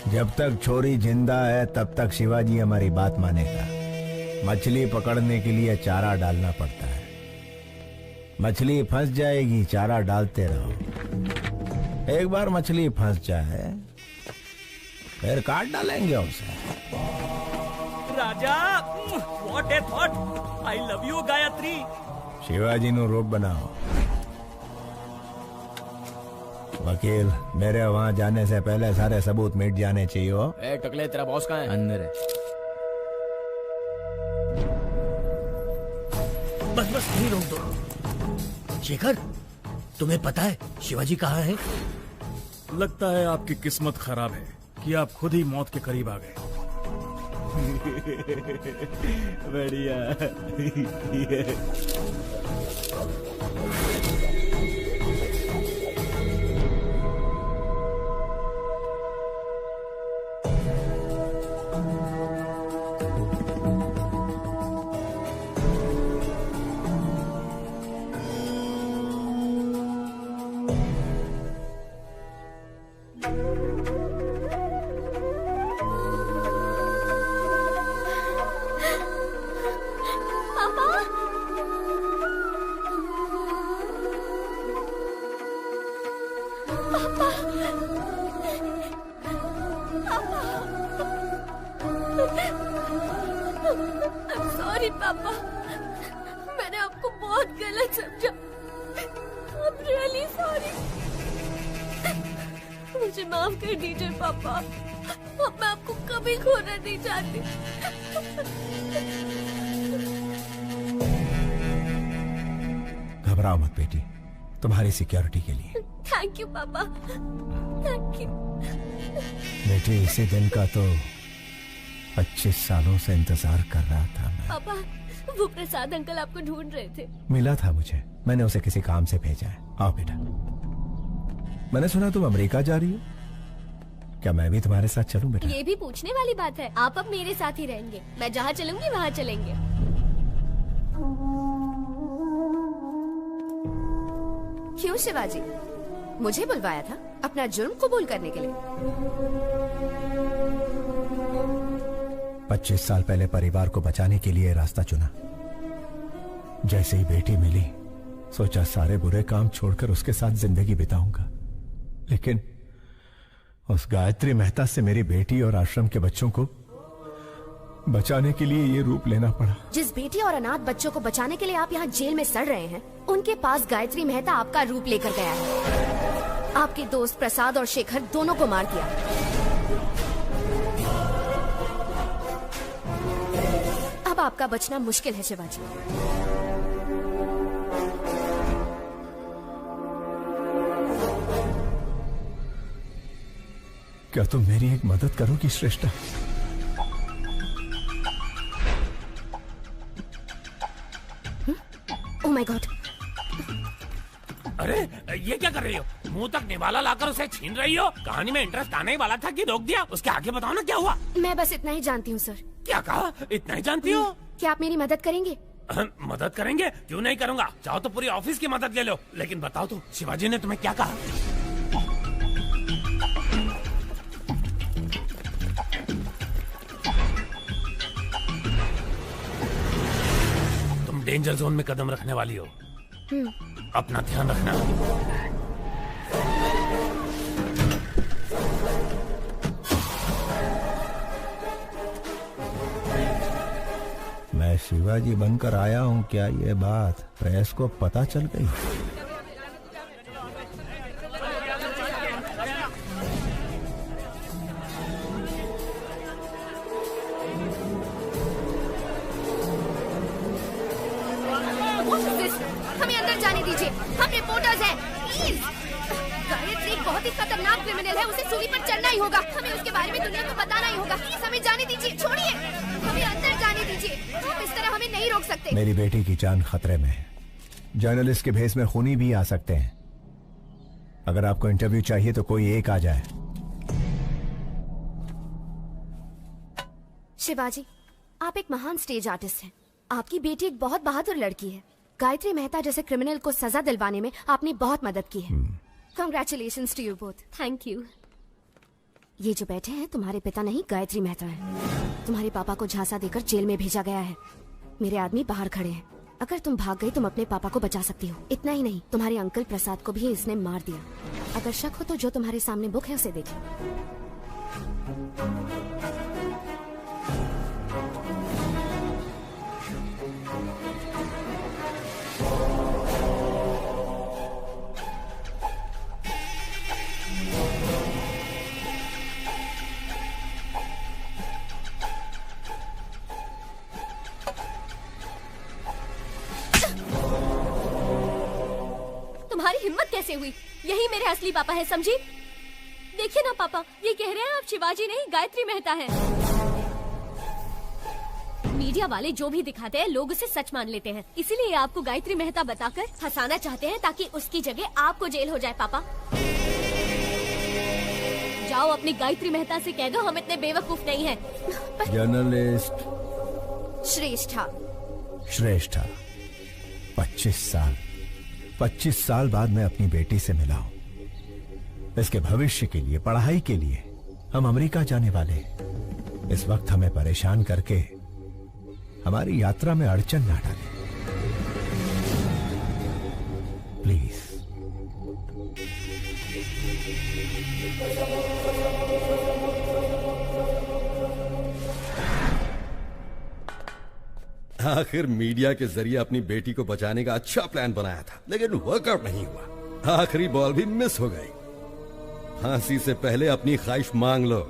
जब तक छोरी जिंदा है तब तक शिवाजी हमारी बात मानेगा। मछली पकड़ने के लिए चारा डालना पड़ता है, मछली फंस जाएगी, चारा डालते रहो। एक बार मछली फंस जाए फिर काट डालेंगे उसे। Raja, what a thought. I love you Gayatri. Shivaji नु रूप बनाओ। वकील, मेरे वहाँ जाने से पहले सारे सबूत मिट जाने चाहिए। ए टकले, तेरा बॉस कहाँ है? अंदर है। बस बस नहीं रोक दो। शेखर, तुम्हें पता है शिवाजी कहाँ है? लगता है आपकी किस्मत खराब है कि आप खुद ही मौत के करीब आ गए। बढ़िया। सॉरी पापा, मैंने आपको बहुत गलत समझा। I'm really sorry। मुझे माफ कर दीजिए पापा, अब मैं आपको कभी खोना नहीं चाहती। घबराओ मत बेटी, तुम्हारी सिक्योरिटी के लिए। थैंक यू पापा, थैंक यू। बेटे, इसी दिन का तो 25 सालों से इंतजार कर रहा था मैं। पापा, वो प्रसाद अंकल आपको ढूंढ रहे थे। मिला था मुझे, मैंने उसे किसी काम से भेजा है। आओ बेटा। मैंने सुना तुम अमेरिका जा रही हो, क्या मैं भी तुम्हारे साथ चलूं बेटा? ये भी पूछने वाली बात है। आप अब मेरे साथ ही रहेंगे, मैं जहाँ चलूंगी वहाँ चलेंगे। क्यों शिवाजी, मुझे बुलवाया था अपना जुर्म कबूल करने के लिए? 25 साल पहले परिवार को बचाने के लिए रास्ता चुना। जैसे ही बेटी मिली, सोचा सारे बुरे काम छोड़कर उसके साथ जिंदगी बिताऊंगा। लेकिन उस गायत्री मेहता से मेरी बेटी और आश्रम के बच्चों को बचाने के लिए ये रूप लेना पड़ा। जिस बेटी और अनाथ बच्चों को बचाने के लिए आप यहाँ जेल में सड़ रहे हैं, उनके पास गायत्री मेहता आपका रूप लेकर गया है। आपके दोस्त प्रसाद और शेखर दोनों को मार दिया। अब आपका बचना मुश्किल है शिवाजी। क्या तुम मेरी एक मदद करोगी श्रेष्ठा? Oh my God! अरे ये क्या कर रही हो? मुंह तक निवाला लाकर उसे छीन रही हो? कहानी में इंटरेस्ट आने ही वाला था कि रोक दिया? उसके आगे बताओ ना क्या हुआ? मैं बस इतना ही जानती हूँ सर। क्या कहा? इतना ही जानती हो? क्या आप मेरी मदद करेंगे? मदद करेंगे? क्यों नहीं करूँगा। चाहो तो पूरी ऑफिस की मदद ले लो। लेकिन बताओ तो, शिवाजी ने तुम्हें क्या कहा? तुम डेंजर जोन में कदम रखने वाली हो, अपना ध्यान रखना। मैं शिवाजी बनकर आया हूँ, क्या ये बात प्रेस को पता चल गई? हमें अंदर जाने दीजिए, हम रिपोर्टर्स हैं, प्लीज। गायत्री एक बहुत ही खतरनाक क्रिमिनल है, उसे सूली पर चढ़ना ही होगा। हमें उसके बारे में दुनिया को बताना ही होगा। प्लीज हमें जाने दीजिए, छोड़िए, हमें अंदर जाने दीजिए। आप इस तरह हमें नहीं रोक सकते। मेरी बेटी की जान खतरे में है। जर्नलिस्ट के भेस में खूनी भी आ सकते हैं। अगर आपको इंटरव्यू चाहिए तो कोई एक आ जाए। शिवाजी, आप एक महान स्टेज आर्टिस्ट हैं। आपकी बेटी एक बहुत बहादुर लड़की है। गायत्री मेहता जैसे क्रिमिनल को सजा दिलवाने में आपने बहुत मदद की है। Congratulations to you both. Thank you. ये जो बैठे हैं तुम्हारे पिता नहीं, गायत्री मेहता है। तुम्हारे पापा को झांसा देकर जेल में भेजा गया है। मेरे आदमी बाहर खड़े हैं। अगर तुम भाग गई तुम अपने पापा को बचा सकती हो। इतना ही नहीं, तुम्हारे अंकल प्रसाद को भी इसने मार दिया। अगर शक हो तो जो तुम्हारे सामने बुक है उसे देखिए। तुम्हारी हिम्मत कैसे हुई? यही मेरे असली पापा है, समझी? देखिए ना पापा, ये कह रहे हैं आप शिवाजी नहीं गायत्री मेहता हैं। मीडिया वाले जो भी दिखाते हैं लोग उसे सच मान लेते हैं, इसीलिए आपको गायत्री मेहता बताकर फंसाना चाहते हैं ताकि उसकी जगह आपको जेल हो जाए। पापा जाओ अपनी गायत्री मेहता से कह दो हम इतने बेवकूफ नहीं हैं। जर्नलिस्ट श्रेष्ठा। श्रेष्ठा, 25 साल बाद मैं अपनी बेटी से मिला हूं। इसके भविष्य के लिए, पढ़ाई के लिए हम अमेरिका जाने वाले। इस वक्त हमें परेशान करके हमारी यात्रा में अड़चन ना डालें प्लीज। आखिर मीडिया के जरिए अपनी बेटी को बचाने का अच्छा प्लान बनाया था, लेकिन वर्कआउट नहीं हुआ। आखिरी बॉल भी मिस हो गई। फांसी से पहले अपनी ख्वाहिश मांग लो।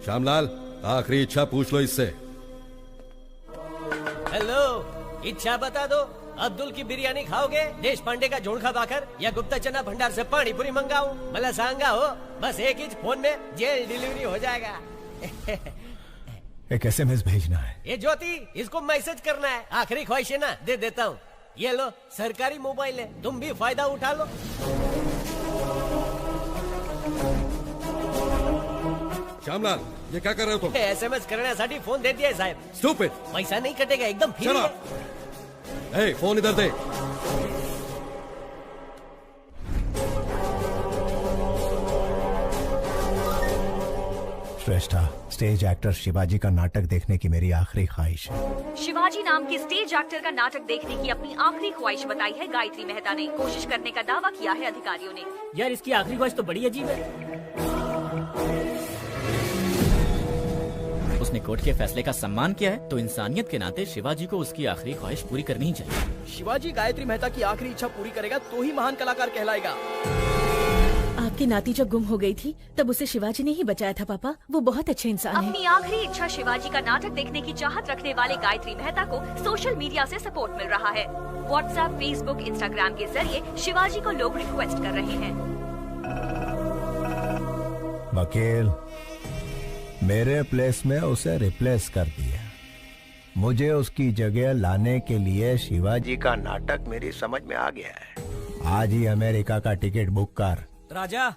श्यामलाल, आखिरी इच्छा पूछ लो इससे। हेलो, इच्छा बता दो। अब्दुल की बिरयानी खाओगे, देश पांडे का झोंका खाकर, या गुप्ता चना भंडार से पानी पूरी मंगाऊं? मला सांगा हो, बस एक ही फोन में जेल डिलीवरी हो जाएगा। एक SMS भेजना है। ये ज्योति, इसको मैसेज करना है। आखिरी ख्वाहिश है ना, दे देता हूँ। ये लो, सरकारी मोबाइल है, तुम भी फायदा उठा लो। श्यामलाल, ये क्या कर रहे हो तुम? SMS करण्यासाठी फोन दे दिया साहब। Stupid! पैसा नहीं कटेगा, एकदम फ्री है। ए, फोन इधर दे। श्रेष्ठा, स्टेज एक्टर शिवाजी का नाटक देखने की मेरी आखिरी ख्वाहिश है। शिवाजी नाम के स्टेज एक्टर का नाटक देखने की अपनी आखिरी ख्वाहिश बताई है गायत्री मेहता ने। कोशिश करने का दावा किया है अधिकारियों ने। यार, इसकी आखिरी ख्वाहिश तो बड़ी अजीब है। उसने कोर्ट के फैसले का सम्मान किया है, तो इंसानियत के नाते शिवाजी को उसकी आखिरी ख्वाहिश पूरी करनी ही चाहिए। शिवाजी गायत्री मेहता की आखिरी इच्छा पूरी करेगा तो ही महान कलाकार कहलाएगा। आपकी नाती जब गुम हो गई थी तब उसे शिवाजी ने ही बचाया था पापा। वो बहुत अच्छे इंसान हैं। अपनी आखिरी इच्छा शिवाजी का नाटक देखने की चाहत रखने वाले गायत्री मेहता को सोशल मीडिया से सपोर्ट मिल रहा है। व्हाट्सएप, फेसबुक, इंस्टाग्राम के जरिए शिवाजी को लोग रिक्वेस्ट कर रहे हैं। वकील, मेरे प्लेस में उसे रिप्लेस कर दिया। मुझे उसकी जगह लाने के लिए शिवाजी का नाटक मेरी समझ में आ गया है। आज ही अमेरिका का टिकट बुक कर। राजा,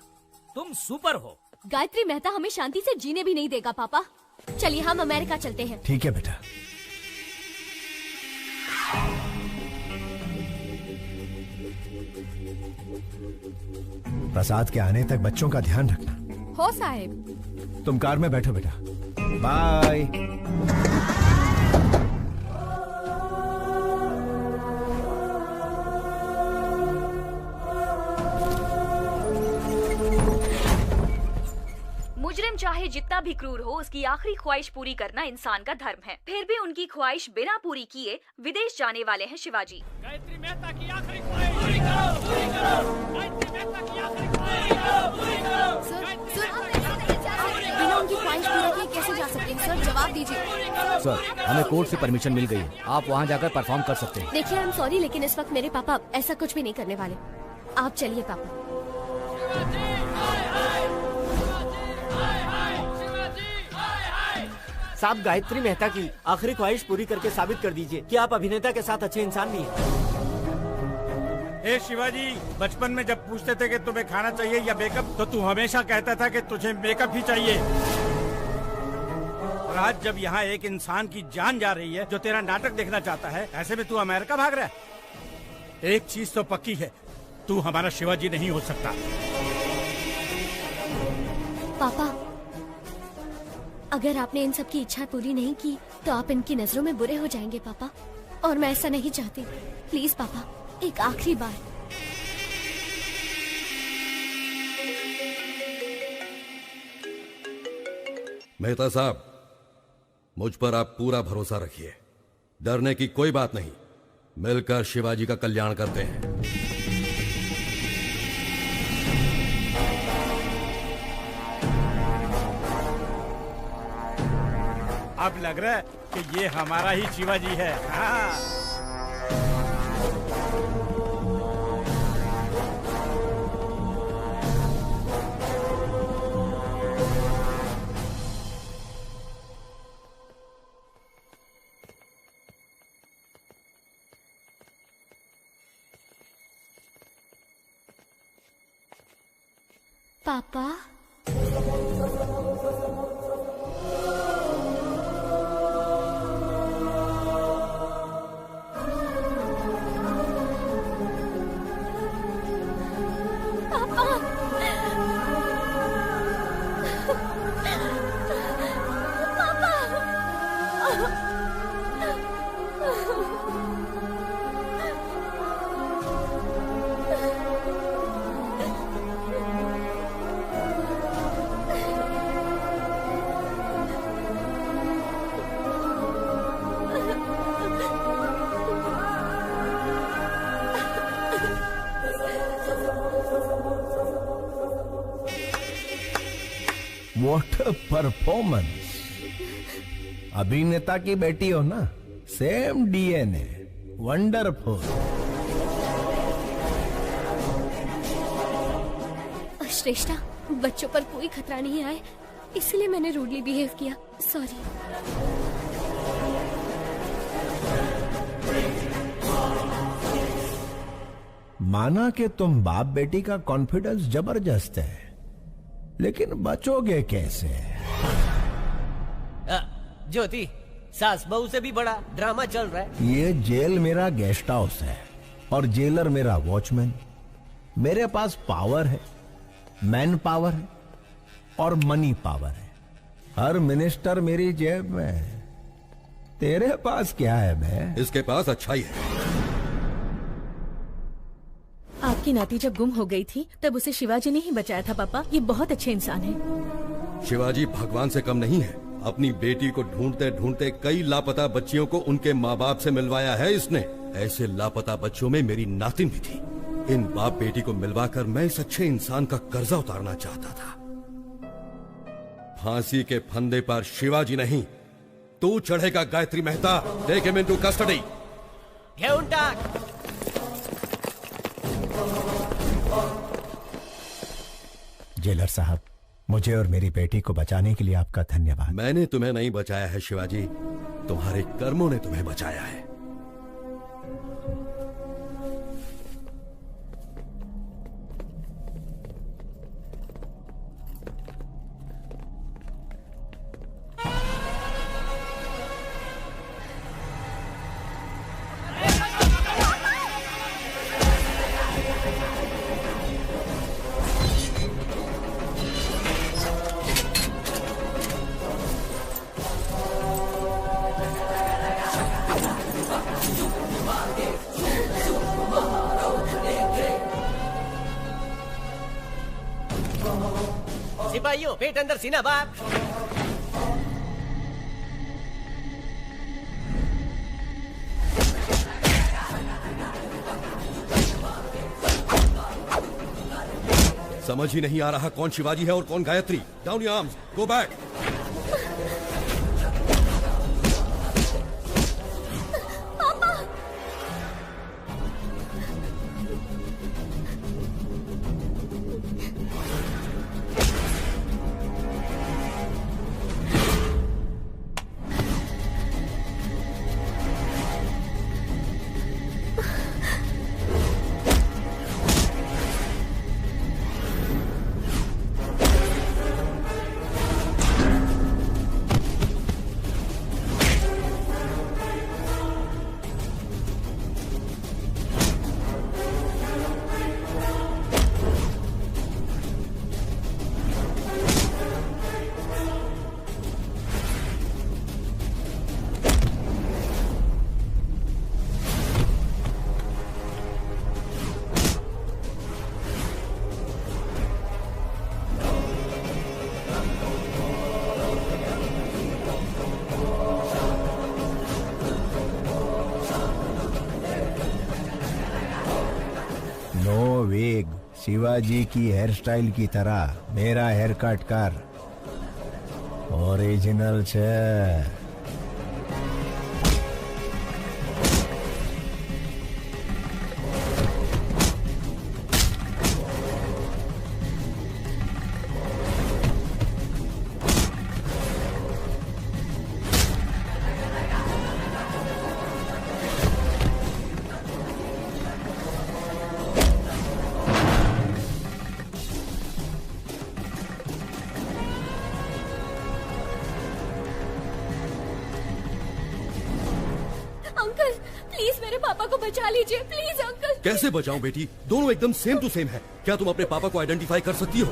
तुम सुपर हो। गायत्री मेहता हमें शांति से जीने भी नहीं देगा पापा। चलिए हम अमेरिका चलते हैं। ठीक है बेटा। प्रसाद के आने तक बच्चों का ध्यान रखना। हो साहेब। तुम कार में बैठो बेटा। बाय। मुजरिम चाहे जितना भी क्रूर हो, उसकी आखिरी ख्वाहिश पूरी करना इंसान का धर्म है। फिर भी उनकी ख्वाहिश बिना पूरी किए विदेश जाने वाले हैं शिवाजी। गायत्री मेहता की आखिरी ख्वाहिश पूरी करो, पूरी करो। गायत्री मेहता की आखिरी ख्वाहिश पूरी करो, पूरी करो। बिना उनकी ख्वाहिश पूरी किए कैसे जा सकते हैं सर? जवाब दीजिए। सर, हमें कोर्ट से परमिशन मिल गई है, आप वहाँ जाकर परफॉर्म कर सकते हैं। देखिए, आई एम सॉरी, लेकिन इस वक्त मेरे पापा ऐसा कुछ भी नहीं करने वाले। आप चलिए पापा। साहब, गायत्री मेहता की आखिरी ख्वाहिश पूरी करके साबित कर दीजिए कि आप अभिनेता के साथ अच्छे इंसान भी हैं। ए शिवाजी, बचपन में जब पूछते थे कि तुम्हें खाना चाहिए या मेकअप, तो तू हमेशा कहता था कि तुझे मेकअप ही चाहिए। और आज जब यहाँ एक इंसान की जान जा रही है जो तेरा नाटक देखना चाहता है, ऐसे में तू अमेरिका भाग रहा है। एक चीज तो पक्की है, तू हमारा शिवाजी नहीं हो सकता। पापा, अगर आपने इन सब की इच्छा पूरी नहीं की तो आप इनकी नजरों में बुरे हो जाएंगे पापा, और मैं ऐसा नहीं चाहती। प्लीज पापा, एक आखिरी बार। मेहता साहब, मुझ पर आप पूरा भरोसा रखिए। डरने की कोई बात नहीं, मिलकर शिवाजी का कल्याण करते हैं। अब लग रहा है कि ये हमारा ही शिवाजी है। हाँ। पापा, व्हाट अ परफॉर्मेंस। अभिनेता की बेटी हो ना, सेम DNA। वंडरफुल। श्रेष्ठा, बच्चों पर कोई खतरा नहीं आए, इसलिए मैंने रूडली बिहेव किया। सॉरी। माना कि तुम बाप बेटी का कॉन्फिडेंस जबरदस्त है, लेकिन बचोगे कैसे? ज्योति, सास बहू से भी बड़ा ड्रामा चल रहा है। ये जेल मेरा गेस्ट हाउस है और जेलर मेरा वॉचमैन। मेरे पास पावर है, मैन पावर है और मनी पावर है। हर मिनिस्टर मेरी जेब में है। तेरे पास क्या है बे? इसके पास अच्छाई है। आपकी नाती जब गुम हो गई थी तब उसे शिवाजी ने ही बचाया था पापा। ये बहुत अच्छे इंसान है। शिवाजी भगवान से कम नहीं है। अपनी बेटी को ढूंढते ढूंढते कई लापता बच्चियों को उनके माँ बाप से मिलवाया है इसने। ऐसे लापता बच्चों में मेरी नातिन भी थी। इन बाप बेटी को मिलवाकर मैं इस अच्छे इंसान का कर्जा उतारना चाहता था। फांसी के फंदे पर शिवाजी नहीं, तू चढ़ेगा Gayatri Mehta. Take him into custody. घेऊन टाक। जेलर साहब, मुझे और मेरी बेटी को बचाने के लिए आपका धन्यवाद। मैंने तुम्हें नहीं बचाया है शिवाजी, तुम्हारे कर्मों ने तुम्हें बचाया है। सिपाहियों, पेट अंदर सीना बाहर। समझ ही नहीं आ रहा कौन शिवाजी है और कौन Gayatri. Down your arms, go back. Shivaji की हेयर स्टाइल की तरह मेरा हेयर कट कर। ओरिजिनल छे। Please uncle. कैसे बचाऊं बेटी? दोनों एकदम सेम टू सेम है। क्या तुम अपने पापा को आइडेंटिफाई कर सकती हो?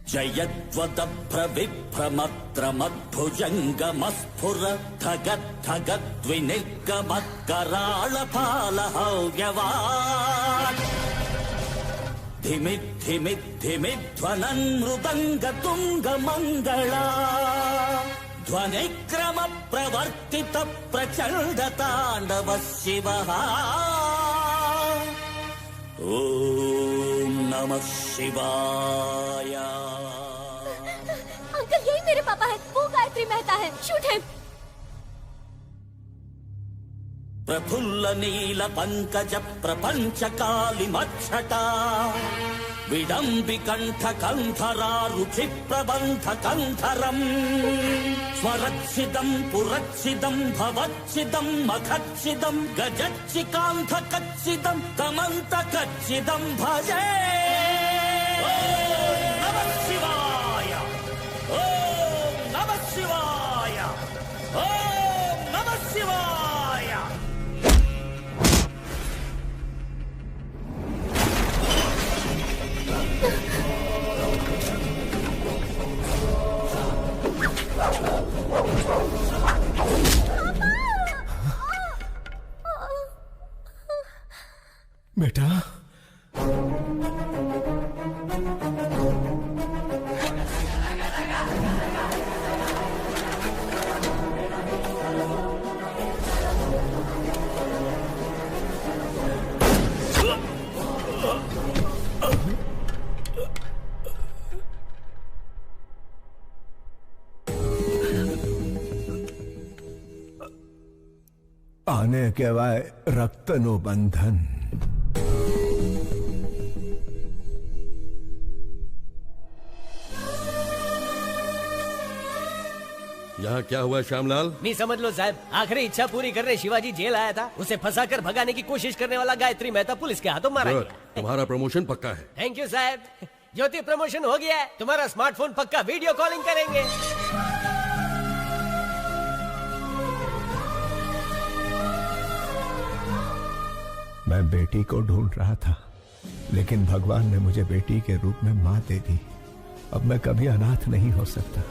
जयद्वदभ्रविभ्रमत्रमद्भुजङ्गमस्फुरद्धगद्धगद्विनिर्गमत्कराळफालहव्यवान् धिमिद्धिमिद्धिमिध्वनन् मृदङ्गतुङ्गमङ्गला ध्वनिक्रम प्रवर्तित प्रचंड तांडव शिवः। ओम नमः शिवाय। अंकल यही मेरे पापा है, वो गायत्री मेहता है। Shoot him. प्रफुल्ल नील पंकज प्रपंच काली मच्छटा विडम्बिकंठ कंठरारुचि प्रबंध कंठरम स्वरच्छिदं पुरच्छिदं भवच्छिदं मखच्छिदं गजच्छिकांठ कच्छिदं तमंत कच्छिदं भजे। ओम नमः शिवाय, ओम नमः शिवाय, ओम नमः शिवाय। बेटा, आने के वाय रक्तनु बंधन। यहाँ क्या हुआ श्यामलाल? नहीं समझ लो साहब, आखिरी इच्छा पूरी करने शिवाजी जेल आया था, उसे फंसाकर भगाने की कोशिश करने वाला गायत्री मेहता पुलिस के हाथों मारा गया। तुम्हारा प्रमोशन पक्का है। थैंक यू साहब। ज्योति प्रमोशन हो गया है, तुम्हारा स्मार्टफोन पक्का वीडियो कॉलिंग करेंगे। मैं बेटी को ढूंढ रहा था, लेकिन भगवान ने मुझे बेटी के रूप में माँ दे दी। अब मैं कभी अनाथ नहीं हो सकता।